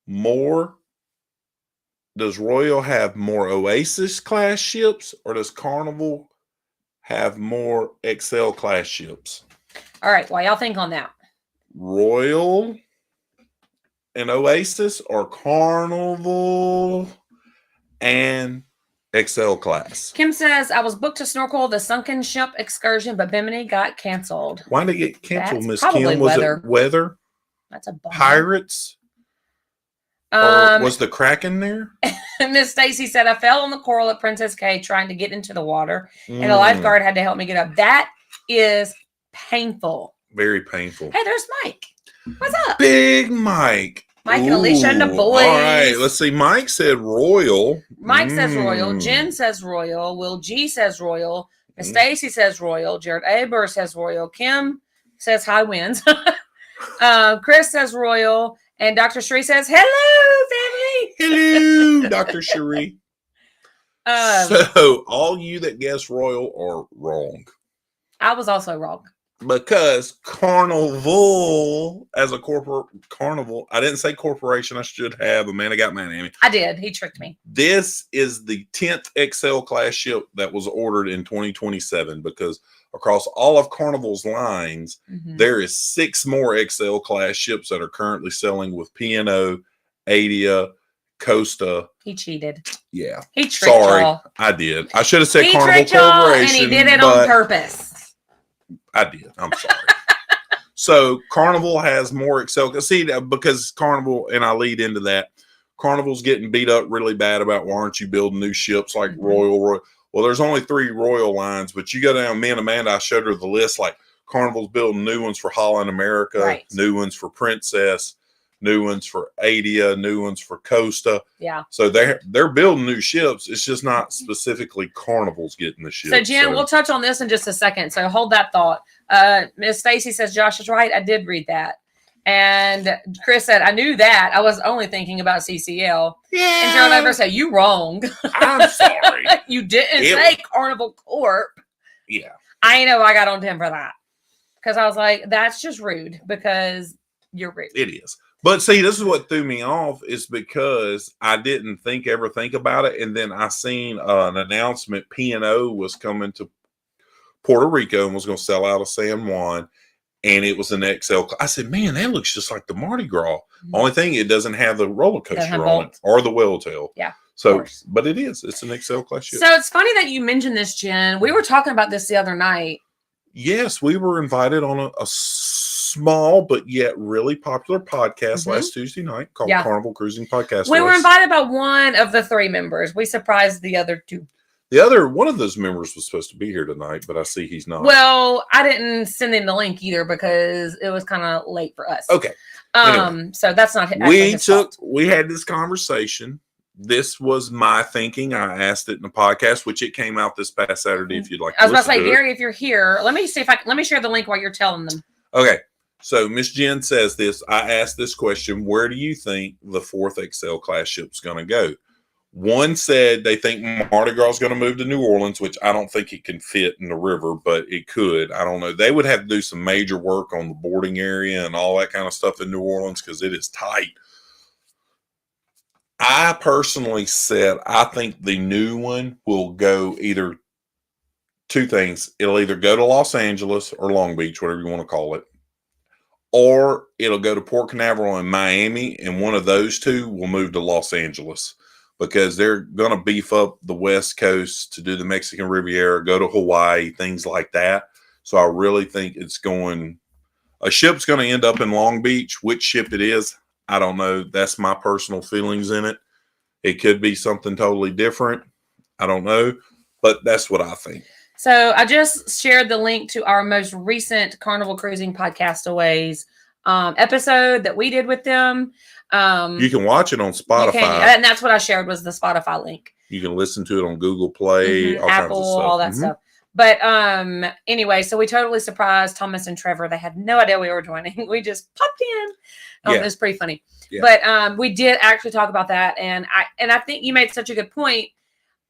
more? Does Royal have more Oasis class ships, or does Carnival have more XL class ships? All right. While y'all think on that. Royal and Oasis, or Carnival and XL class? Kim says, I was booked to snorkel the sunken ship excursion, but Bimini got canceled. Why did it get canceled, Miss probably Kim? Was weather. it weather? That's a bummer. Pirates? Or was the Kraken there? Miss Stacy said, I fell on the coral at Princess Cay trying to get into the water, and the lifeguard had to help me get up. That is painful. Very painful. Hey, there's Mike. What's up? Big Mike. Mike and Alicia and the boys. All right, let's see. Mike said Royal. Mike says Royal. Jen says Royal. Will G says Royal. Miss Stacy says Royal. Jared Aber says Royal. Kim says high winds. Chris says Royal. And Dr. Sheree says, hello, family. Hello, Dr. Sheree. So all you that guess Royal are wrong. I was also wrong. Because Carnival, as a Carnival, I didn't say corporation. I should have. Amanda got mad at me. I did. He tricked me. This is the 10th XL class ship that was ordered in 2027, because across all of Carnival's lines, there is 6 more XL class ships that are currently selling with P&O, Adia, Costa. He cheated. Yeah. He tricked y'all. I did. I should have said he Carnival tricked y'all, Corporation. and he did it on purpose. I did. I'm sorry. So Carnival has more XL. See, because Carnival, and I lead into that, Carnival's getting beat up really bad about why aren't you building new ships like Royal. Well, there's only 3 Royal lines, but you go down, me and Amanda, I showed her the list, like Carnival's building new ones for Holland America, new ones for Princess, new ones for Adia, new ones for Costa. Yeah. So they're building new ships. It's just not specifically Carnival's getting the ships. So Jen, we'll touch on this in just a second. So hold that thought. Miss Stacy says Josh is right. I did read that. And Chris said, I knew that. I was only thinking about CCL. Yeah. And Gerald Ever said, you wrong. I'm sorry. You didn't say Carnival Corp. Yeah. I know I got on Tim for that. Because I was like, that's just rude, because you're rude. It is. But see, this is what threw me off, is because I didn't ever think about it. And then I seen an announcement P&O was coming to Puerto Rico and was going to sell out of San Juan. And it was an XL. I said, man, that looks just like the Mardi Gras. Only thing, it doesn't have the roller coaster on it or the Whale-tail. Yeah. So, but it is. It's an XL class ship. So it's funny that you mentioned this, Jen. We were talking about this the other night. Yes, we were invited on a small but yet really popular podcast last Tuesday night called Carnival Cruising Podcast. We were invited by one of the 3 members. We surprised the other 2. One of those members was supposed to be here tonight, but I see he's not. Well, I didn't send him the link either because it was kind of late for us. Okay. Anyway, so that's not we had this conversation. This was my thinking. I asked it in the podcast, which it came out this past Saturday. If you'd like, I was about to say, Gary, if you're here, let me share the link while you're telling them. Okay. So Miss Jen says this. I asked this question: where do you think the 4th XL class ship's going to go? One said they think Mardi Gras is going to move to New Orleans, which I don't think it can fit in the river, but it could. I don't know. They would have to do some major work on the boarding area and all that kind of stuff in New Orleans because it is tight. I personally said I think the new one will go either 2 things. It'll either go to Los Angeles or Long Beach, whatever you want to call it, or it'll go to Port Canaveral and Miami, and one of those 2 will move to Los Angeles because they're going to beef up the West Coast to do the Mexican Riviera, go to Hawaii, things like that. So I really think a ship's going to end up in Long Beach. Which ship it is, I don't know. That's my personal feelings in it. It could be something totally different. I don't know, but that's what I think. So I just shared the link to our most recent Carnival Cruising Podcastaways episode that we did with them. You can watch it on Spotify. You can, and that's what I shared was the Spotify link. You can listen to it on Google Play, all Apple, kinds of stuff. all that stuff. But anyway, so we totally surprised Thomas and Trevor. They had no idea we were joining. We just popped in. It was pretty funny. Yeah. But we did actually talk about that, and I think you made such a good point.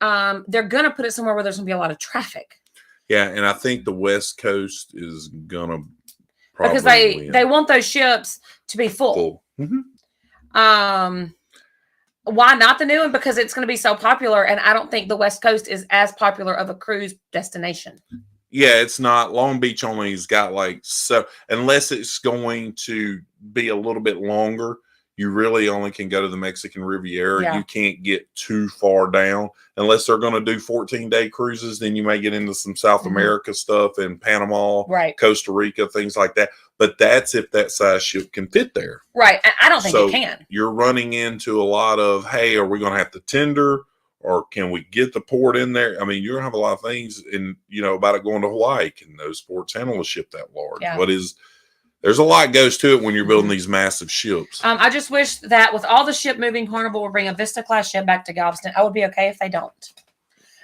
They're gonna put it somewhere where there's gonna be a lot of traffic. Yeah, and I think the West Coast is gonna because they want those ships to be full. Why not the new one? Because it's going to be so popular, and I don't think the West Coast is as popular of a cruise destination. Yeah, it's not. Long Beach only has got unless it's going to be a little bit longer, you really only can go to the Mexican Riviera. Yeah. You can't get too far down unless they're going to do 14-day cruises. Then you may get into some South America stuff and Panama, Costa Rica, things like that. But that's if that size ship can fit there. Right. I don't think it can. You're running into a lot of, hey, are we going to have to tender, or can we get the port in there? I mean, you're going to have a lot of things about it going to Hawaii. Can those ports handle a ship that large? Yeah. There's a lot goes to it when you're building these massive ships. I just wish that with all the ship moving, Carnival would bring a Vista class ship back to Galveston. I would be okay if they don't.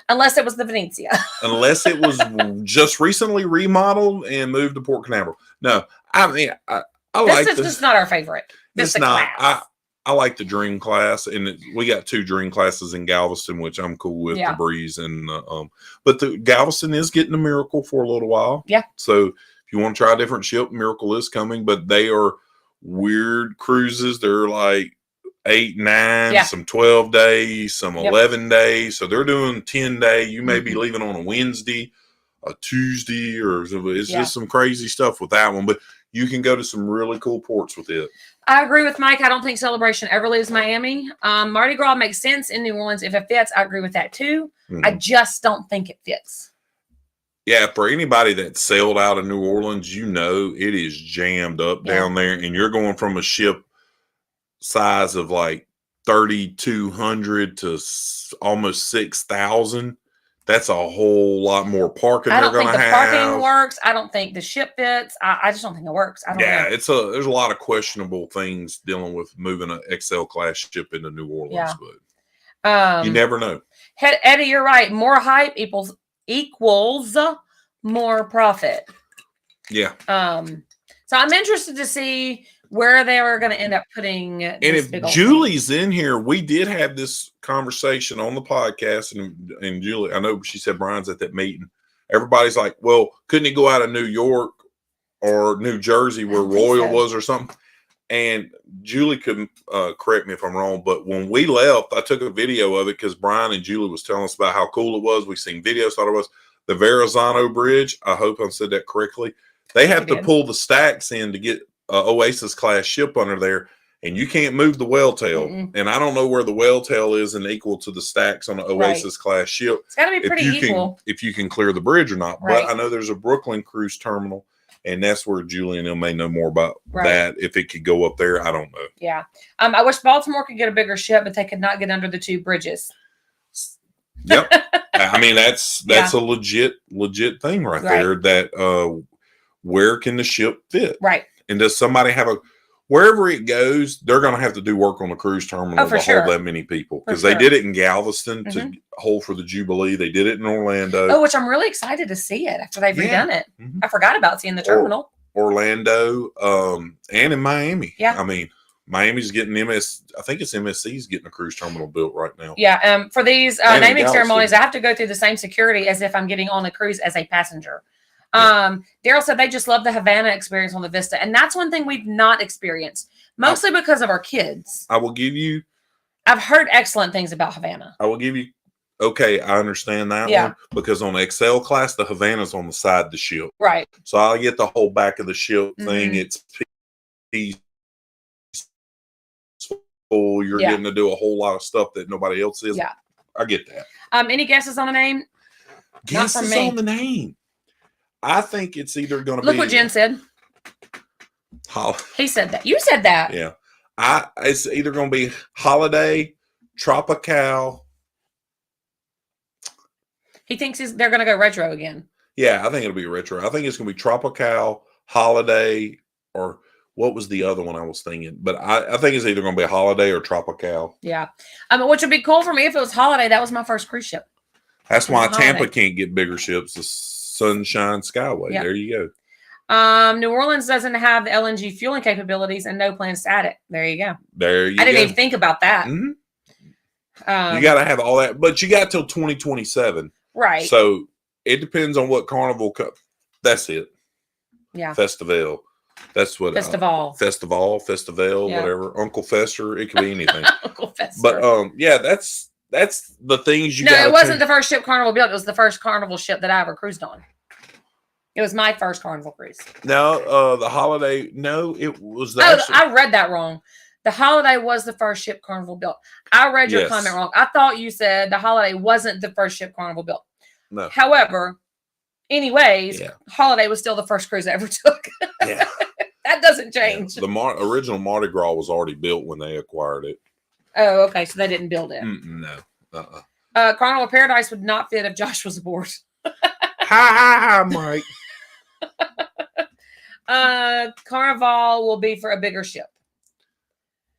Unless it was the Venezia. Unless it was just recently remodeled and moved to Port Canaveral. No, I mean, I like this. This is just not our favorite. It's not. I like the Dream class, and we got 2 Dream classes in Galveston, which I'm cool with, the Breeze and but the Galveston is getting a Miracle for a little while. Yeah. So if you want to try a different ship, Miracle is coming, but they are weird cruises. They're like 8, 9, some 12 days, some 11 days. So they're doing 10-day. You may be leaving on a Wednesday, a Tuesday, or it's just some crazy stuff with that one. But you can go to some really cool ports with it. I agree with Mike. I don't think Celebration ever leaves Miami. Mardi Gras makes sense in New Orleans if it fits. I agree with that too. I just don't think it fits. Yeah, for anybody that sailed out of New Orleans, it is jammed up down there, and you're going from a ship size of like 3,200 to almost 6,000. That's a whole lot more parking they're going to have. I don't think the parking works. I don't think the ship fits. I just don't think it works. I don't know. There's a lot of questionable things dealing with moving an XL class ship into New Orleans, but you never know. Eddie, you're right. More hype equals more profit. Yeah. So I'm interested to see where they are going to end up putting. And if Julie's in here, we did have this conversation on the podcast, and Julie, I know she said Brian's at that meeting. Everybody's like, well, couldn't he go out of New York or New Jersey where Royal was or something? And Julie couldn't correct me if I'm wrong, but when we left, I took a video of it because Brian and Julie was telling us about how cool it was. We seen videos, thought it was the Verrazano Bridge. I hope I said that correctly. They have to pull the stacks in to get Oasis class ship under there, and you can't move the whale tail. And I don't know where the whale tail is and equal to the stacks on an Oasis class ship. It's got to be pretty equal if you can clear the bridge or not. But I know there's a Brooklyn cruise terminal, and that's where Julie and them may know more about that. If it could go up there, I don't know. Yeah. I wish Baltimore could get a bigger ship, but they could not get under the 2 bridges. Yep. I mean, that's a legit thing right there. That where can the ship fit? Right. And does somebody have wherever it goes, they're going to have to do work on the cruise terminal to hold that many people, because they did it in Galveston to hold for the Jubilee. They did it in Orlando. Oh, which I'm really excited to see it after they've redone it. I forgot about seeing the terminal. Orlando, and in Miami. Yeah. I mean, Miami's getting I think it's MSC's getting a cruise terminal built right now. Yeah. For these naming ceremonies, I have to go through the same security as if I'm getting on a cruise as a passenger. Daryl said they just love the Havana experience on the Vista, and that's one thing we've not experienced, mostly because of our kids. I've heard excellent things about Havana. I will give you. Okay, I understand that one, because on the XL class, the Havana's on the side of the ship, right? So I get the whole back of the ship thing. It's peaceful. You're getting to do a whole lot of stuff that nobody else is. Yeah, I get that. Any guesses on the name? Guesses on the name. I think it's either going to be. Look what Jen said. He said that. You said that. Yeah. It's either going to be Holiday, Tropical. He thinks they're going to go retro again. Yeah, I think it'll be retro. I think it's going to be Tropical, Holiday, or What was the other one I was thinking? But I think it's either going to be a Holiday or Tropical. Yeah. Which would be cool for me if it was Holiday. That was my first cruise ship. That's why Tampa Holiday. can't get bigger ships. The Sunshine Skyway. Yep. There you go. New Orleans doesn't have the LNG fueling capabilities and no plans to add it. There you go. There you go. I didn't even think about that. Mm-hmm. You got to have all that. But you got till 2027. Right. So it depends on what Carnival. That's it. Yeah. Festival. That's what. Festival, yeah. Whatever. Uncle Fester. It could be anything. Uncle Fester. But yeah, that's the things you. No, it wasn't the first ship Carnival built. It was the first Carnival ship that I ever cruised on. It was my first Carnival cruise. No, the Holiday. No, it was. I read that wrong. The Holiday was the first ship Carnival built. I read your comment wrong. I thought you said the Holiday wasn't the first ship Carnival built. No. However, anyways, Holiday was still the first cruise I ever took. Yeah. That doesn't change. Yeah. The original Mardi Gras was already built when they acquired it. Oh, okay. So they didn't build it. No. Carnival Paradise would not fit if Josh was aboard. Hi, Mike. Carnival will be for a bigger ship.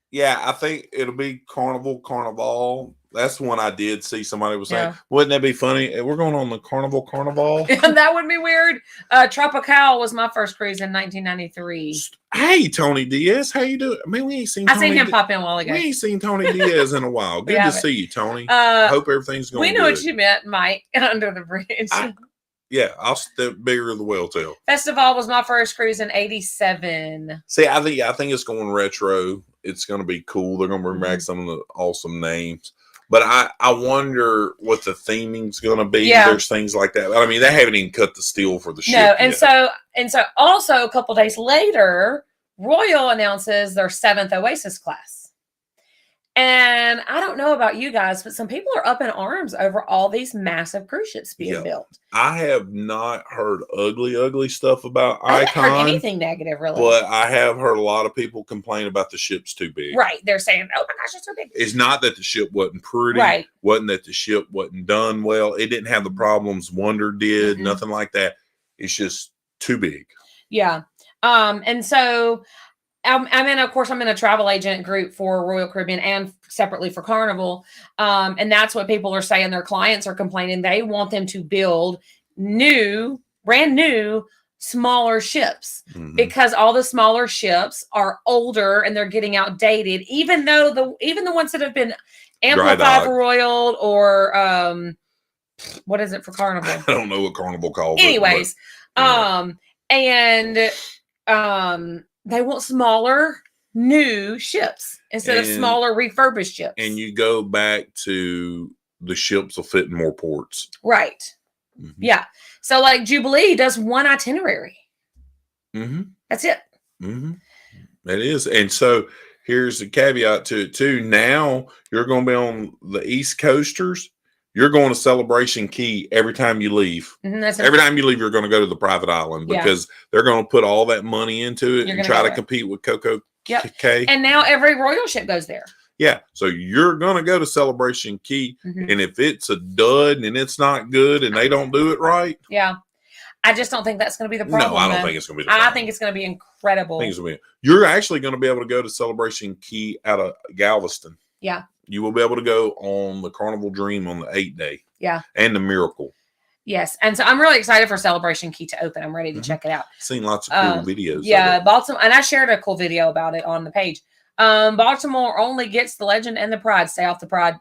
Yeah, I think it'll be Carnival. That's one I did see somebody was saying. Yeah. Wouldn't that be funny? We're going on the Carnival. That would be weird. Tropical was my first cruise in 1993. Hey, Tony Diaz, how you doing? I mean, we ain't seen. I seen him pop in a while ago. We ain't seen Tony Diaz in a while. Good to see you, Tony. Hope everything's going. We know what you meant, Mike. Under the bridge. Yeah, I'll step bigger than the whale tail. Festival was my first cruise in '87. See, I think it's going retro. It's going to be cool. They're going to bring back some of the awesome names. But I wonder what the theming's going to be. Yeah. There's things like that. I mean, they haven't even cut the steel for the ship. No, and so also a couple days later, Royal announces their 7th Oasis class. And I don't know about you guys, but some people are up in arms over all these massive cruise ships being built. I have not heard ugly stuff about Icon. I haven't heard anything negative, really. But I have heard a lot of people complain about the ship's too big. Right. They're saying, oh my gosh, it's so big. It's not that the ship wasn't pretty. Right. Wasn't that the ship wasn't done well. It didn't have the problems Wonder did. Nothing like that. It's just too big. Yeah. And so I'm in a travel agent group for Royal Caribbean and separately for Carnival. And that's what people are saying. Their clients are complaining. They want them to build brand new, smaller ships because all the smaller ships are older and they're getting outdated, even the ones that have been amplified for Royal or what is it for Carnival? I don't know what Carnival calls Anyways, it. They want smaller, new ships instead of smaller, refurbished ships. And you go back to the ships will fit in more ports. Right. Yeah. So like Jubilee does one itinerary. That's it. It is. And so here's the caveat to it too. Now you're going to be on the East Coasters. You're going to Celebration Key every time you leave. Every time you leave, you're going to go to the private island because they're going to put all that money into it and try to compete with Coco K. And now every Royal ship goes there. Yeah. So you're going to go to Celebration Key. And if it's a dud and it's not good and they don't do it right. Yeah. I just don't think that's going to be the problem. No, I don't think it's going to be the problem. I think it's going to be incredible. You're actually going to be able to go to Celebration Key out of Galveston. Yeah. You will be able to go on the Carnival Dream on the 8th day. Yeah. And the Miracle. Yes. And so I'm really excited for Celebration Key to open. I'm ready to check it out. Seen lots of cool videos. Yeah. Baltimore. And I shared a cool video about it on the page. Baltimore only gets the Legend and the Pride. Stay off the Pride.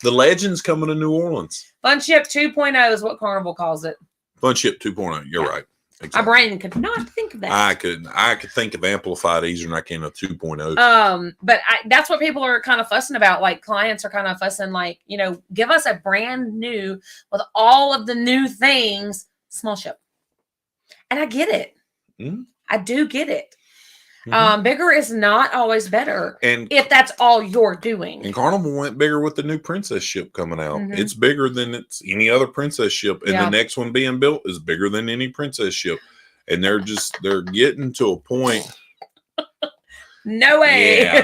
The Legend's coming to New Orleans. Fun Ship 2.0 is what Carnival calls it. Fun Ship 2.0. You're right. Exactly. My brain could not think of that. I could think of amplified easier than I can of 2.0. But that's what people are kind of fussing about. Like clients are kind of fussing, like, give us a brand new with all of the new things, small ship. And I get it. I do get it. Bigger is not always better, and if that's all you're doing. And Carnival went bigger with the new Princess ship coming out. It's bigger than any other Princess ship, and the next one being built is bigger than any Princess ship. And they're getting to a point. No way. Yeah,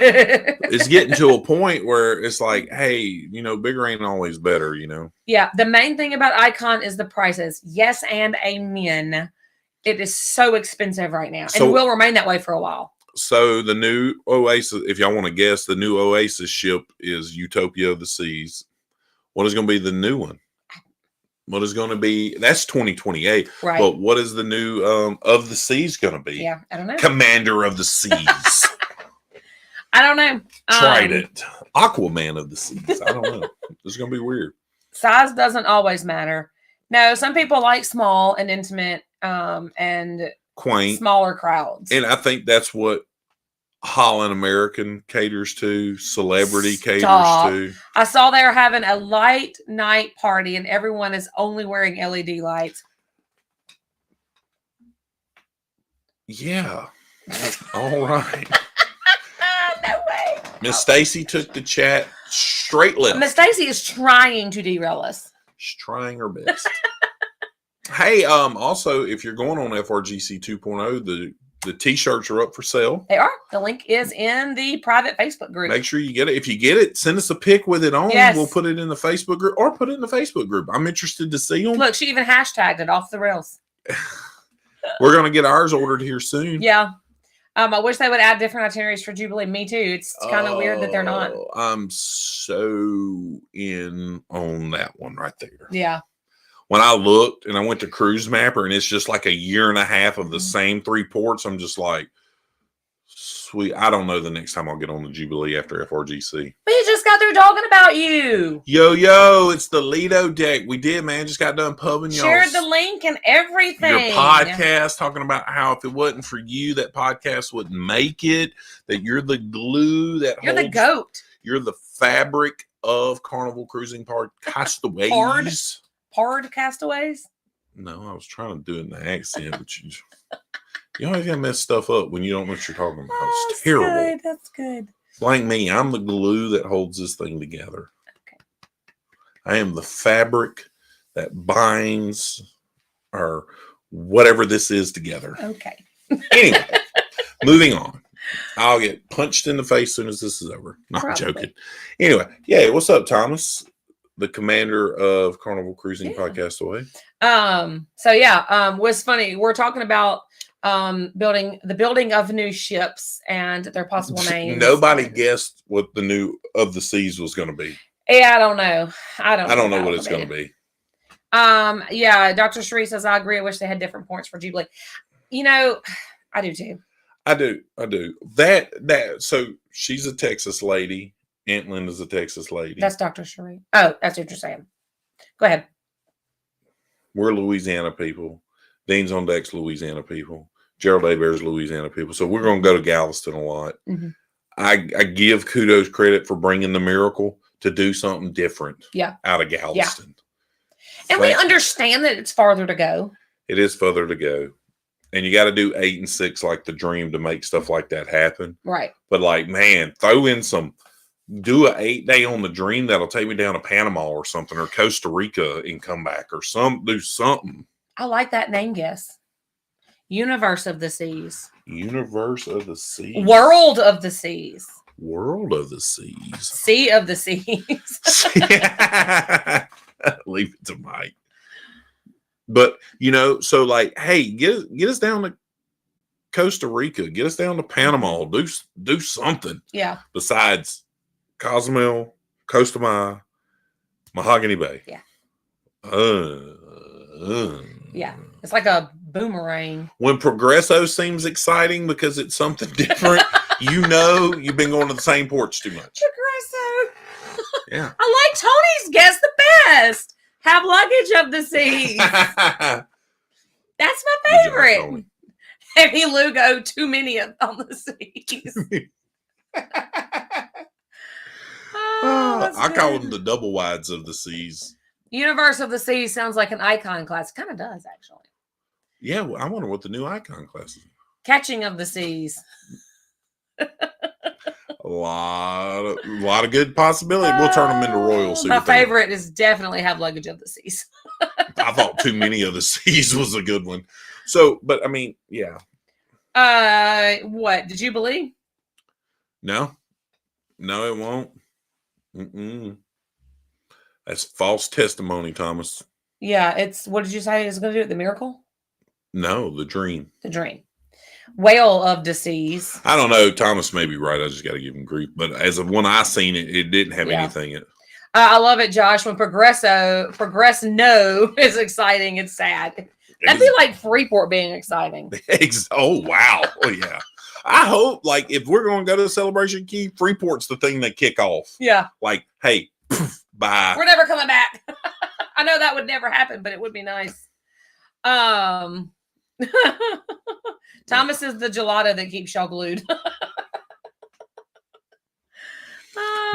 it's getting to a point where it's like, hey, bigger ain't always better. Yeah, the main thing about Icon is the prices. Yes, and amen. It is so expensive right now, So- and will remain that way for a while. So the new Oasis, if y'all want to guess, the new Oasis ship is Utopia of the Seas. What is going to be the new one? What is going to be? That's 2028. Right. But what is the new of the Seas going to be? Yeah, I don't know. Commander of the Seas. I don't know. Trident. Aquaman of the Seas. I don't know. This is going to be weird. Size doesn't always matter. No, some people like small and intimate and Quaint. smaller crowds. And I think that's what Holland American caters to, celebrity Stop. caters to. I saw they were having a light night party and everyone is only wearing LED lights. Yeah. All right. No way. Miss Stacy took the chat straight left. Miss Stacy is trying to derail us. She's trying her best. Hey, also, if you're going on FRGC 2.0, the t-shirts are up for sale. They are. The link is in the private Facebook group. Make sure you get it. If you get it, send us a pic with it on. Yes. We'll put it in the Facebook group or put it in the Facebook group. I'm interested to see them. Look, she even hashtagged it off the rails. We're going to get ours ordered here soon. Yeah. I wish they would add different itineraries for Jubilee. Me too. It's kind of weird that they're not. I'm so in on that one right there. Yeah. When I looked and I went to Cruise Mapper and it's just like a year and a half of the same 3 ports, I'm just like, sweet. I don't know the next time I'll get on the Jubilee after FRGC. We just got through talking about you. Yo, it's the Lido deck. We did, man. Just got done pubbing y'all. Shared the link and everything. Your podcast, talking about how if it wasn't for you, that podcast wouldn't make it. That you're the glue that You're the goat. You're the fabric of Carnival Cruising Park Castaways. Pard castaways? No, I was trying to do it in the accent, but you always gotta mess stuff up when you don't know what you're talking about. It's terrible. Good. That's good. Like me, I'm the glue that holds this thing together. Okay. I am the fabric that binds or whatever this is together. Okay. Anyway, moving on. I'll get punched in the face as soon as this is over. No, I'm Probably. joking. Anyway, yeah, what's up, Thomas? The commander of Carnival Cruising Yeah. Podcast Away. So yeah, was funny. We're talking about building of new ships and their possible names. Nobody guessed what the new of the seas was going to be. Yeah, I don't know. I don't know what it's going to be. Yeah, Dr. Sheree says I agree. I wish they had different points for Jubilee. You know, I do too. I do. That so she's a Texas lady. Aunt Linda's a Texas lady. That's Dr. Sheree. Oh, that's what you're saying. Go ahead. We're Louisiana people. Dean's on Deck's Louisiana people. Gerald Abear's Louisiana people. So we're going to go to Galveston a lot. Mm-hmm. I give kudos credit for bringing the miracle to do something different. Yeah. Out of Galveston. Yeah. And we understand that it's farther to go. It is further to go. And you got to do 8 and 6 like the dream to make stuff like that happen. Right. But like, man, throw in do a 8-day on the dream that'll take me down to Panama or something, or Costa Rica and come back, or do something. I like that name guess. Universe of the Seas. Universe of the Seas. World of the Seas. World of the Seas. Sea of the Seas. Leave it to Mike. But, so like, hey, get us down to Costa Rica. Get us down to Panama. Do something. Yeah. Besides Cozumel, Costa Maya, Mahogany Bay. Yeah. Yeah. It's like a boomerang. When Progresso seems exciting because it's something different, you've been going to the same ports too much. Progresso. Yeah. I like Tony's guess the best. Have Luggage of the Seas. That's my favorite. Heavy Lugo, too many on the seas. I call them the double wides of the seas. Universe of the Seas sounds like an icon class. It kind of does, actually. Yeah, well, I wonder what the new icon class is. Catching of the Seas. A lot of good possibility. We'll turn them into royals. My favorite is definitely Have Luggage of the Seas. I thought Too Many of the Seas was a good one. So, but I mean, yeah. What did you believe? No, it won't. That's false testimony, Thomas. Yeah, it's what did you say it's going to do at the Miracle? No, the Dream. The Dream. Whale of Disease. I don't know. Thomas may be right. I just got to give him grief. But as of when I seen it, it didn't have anything in it. I love it, Josh. When Progress No is exciting, it's sad. That'd be like Freeport being exciting. Oh, wow. Oh, yeah. I hope, like, if we're going to go to the Celebration Key, Freeport's the thing they kick off. Yeah. Like, hey, bye. We're never coming back. I know that would never happen, but it would be nice. Thomas is the gelato that keeps y'all glued.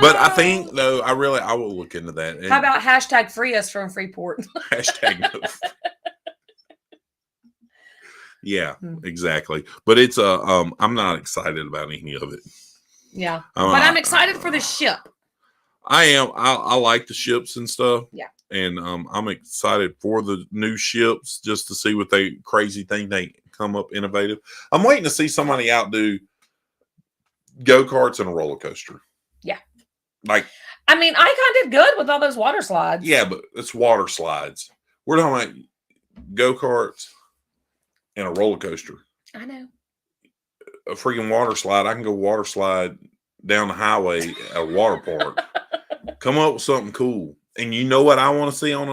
But I think, though, I will look into that. And how about hashtag free us from Freeport? hashtag no. Yeah, exactly. But it's I'm not excited about any of it. Yeah, but I'm excited for the ship. I am. I like the ships and stuff. Yeah, and I'm excited for the new ships just to see what crazy thing they come up innovative. I'm waiting to see somebody outdo go-karts and a roller coaster. Yeah, like I mean, Icon did good with all those water slides. Yeah, but it's water slides. We're talking about go-karts and a roller coaster. I know. A freaking water slide. I can go water slide down the highway at a water park. Come up with something cool. And you know what I want to see on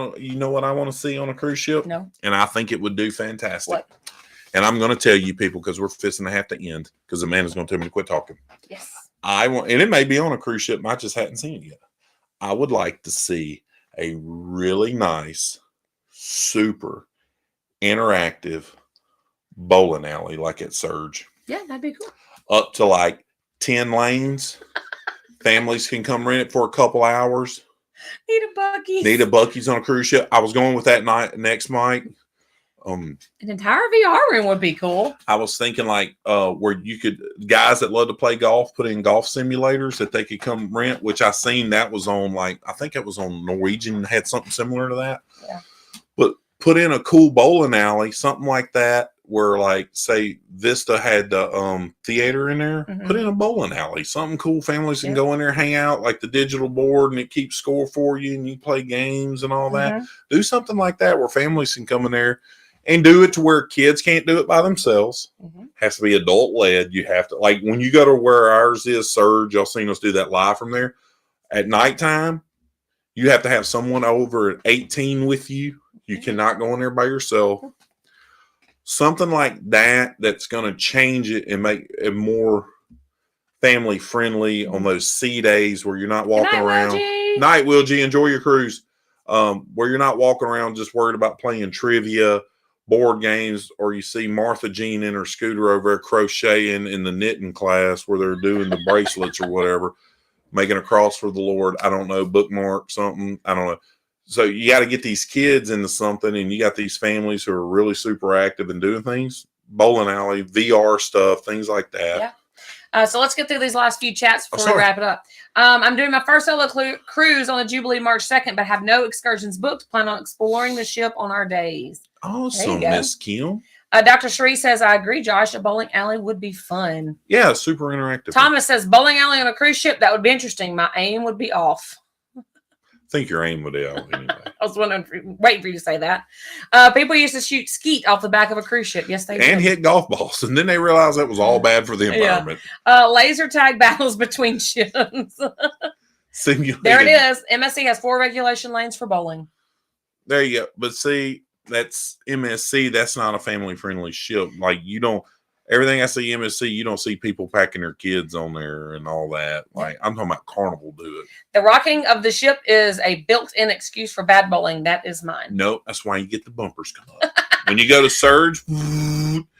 a cruise ship? No. And I think it would do fantastic. What? And I'm going to tell you people because we're fixing to have to end because Amanda's going to tell me to quit talking. Yes. And it may be on a cruise ship. I just hadn't seen it yet. I would like to see a really nice, super interactive bowling alley like at Surge. Yeah, that'd be cool. Up to like 10 lanes. Families can come rent it for a couple hours. Need a Buc-ee's on a cruise ship. I was going with that next Mike. An entire VR room would be cool. I was thinking like where you could guys that love to play golf put in golf simulators that they could come rent, which I seen that was on like I think it was on Norwegian had something similar to that. Yeah. But put in a cool bowling alley, something like that, where like say Vista had the theater in there. Mm-hmm. Put in a bowling alley, something cool. Families can go in there, hang out, like the digital board, and it keeps score for you, and you play games and all that. Do something like that where families can come in there. And do it to where kids can't do it by themselves. Has to be adult led. You have to, like when you go to where ours is, Surge, y'all seen us do that live from there. At nighttime, you have to have someone over at 18 with you. You cannot go in there by yourself. Something like that that's going to change it and make it more family friendly on those sea days where you're not walking around. Night, Will G, enjoy your cruise. Where you're not walking around just worried about playing trivia, board games, or you see Martha Jean in her scooter over there crocheting in the knitting class where they're doing the bracelets or whatever, making a cross for the Lord. I don't know, bookmark something. I don't know. So you got to get these kids into something, and you got these families who are really super active and doing things. Bowling alley, VR stuff, things like that. Yeah. So let's get through these last few chats before we wrap it up. I'm doing my first solo cruise on the Jubilee March 2nd, but have no excursions booked. Plan on exploring the ship on our days. Awesome, Miss Kim. Dr. Shree says, I agree, Josh. A bowling alley would be fun. Yeah, super interactive. Thomas says, bowling alley on a cruise ship, that would be interesting. My aim would be off. I think your aim would be off anyway. I was waiting for you to say that. People used to shoot skeet off the back of a cruise ship. Yes, they did. And hit golf balls. And then they realized that was all bad for the environment. Laser tag battles between ships. Simulated. There it is. MSC has 4 regulation lanes for bowling. There you go. But see, that's MSC. That's not a family-friendly ship. Like, you don't, everything I see MSC, you don't see people packing their kids on there and all that. Like, I'm talking about Carnival do it. The rocking of the ship is a built-in excuse for bad bowling. That is mine. No, that's why you get the bumpers come up. When you go to Surge.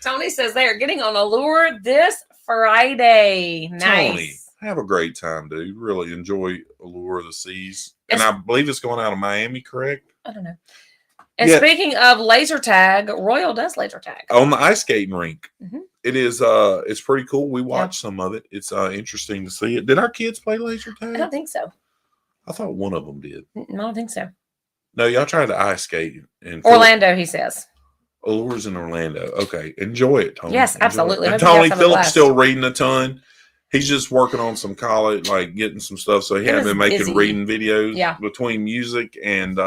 Tony says they are getting on Allure this Friday. Nice. Tony, have a great time, dude. Really enjoy Allure of the Seas. And I believe it's going out of Miami, correct? I don't know. And speaking of laser tag, Royal does laser tag on the ice skating rink. It is it's pretty cool. We watched some of it. It's interesting to see it. Did our kids play laser tag? I don't think so. I thought one of them did. I don't think so. No, y'all tried to ice skate in Orlando, he says. Allure's in Orlando. Okay. Enjoy it, Tony. Yes, absolutely. And Tony, Philip's still reading a ton. He's just working on some college, like getting some stuff. So he hasn't been making reading videos between music and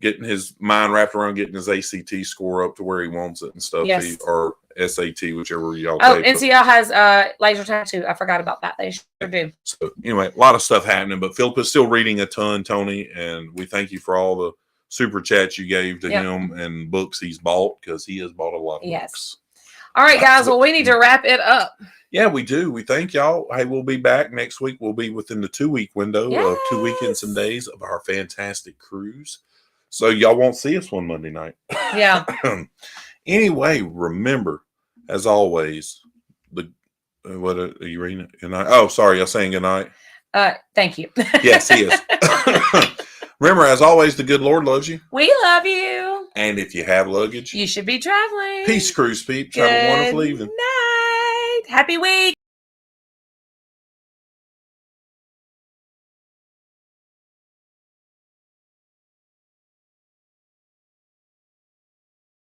getting his mind wrapped around getting his ACT score up to where he wants it and stuff. Yes. Or SAT, whichever y'all Oh, take. NCL has laser tattoo. I forgot about that. They sure do. So anyway, a lot of stuff happening, but Philip is still reading a ton, Tony, and we thank you for all the super chats you gave to him and books he's bought, because he has bought a lot of books. All right, guys. Well, we need to wrap it up. Yeah, we do. We thank y'all. Hey, we'll be back next week. We'll be within the 2-week window of 2 weekends and days of our fantastic cruise. So y'all won't see us one Monday night. Yeah. Anyway, remember, as always, what are you reading? Good night. Oh, sorry, I'm saying good night. Thank you. Yes, he is. Remember, as always, the good Lord loves you. We love you. And if you have luggage, you should be traveling. Peace, cruise peeps. Have a wonderful evening. Night. Happy week.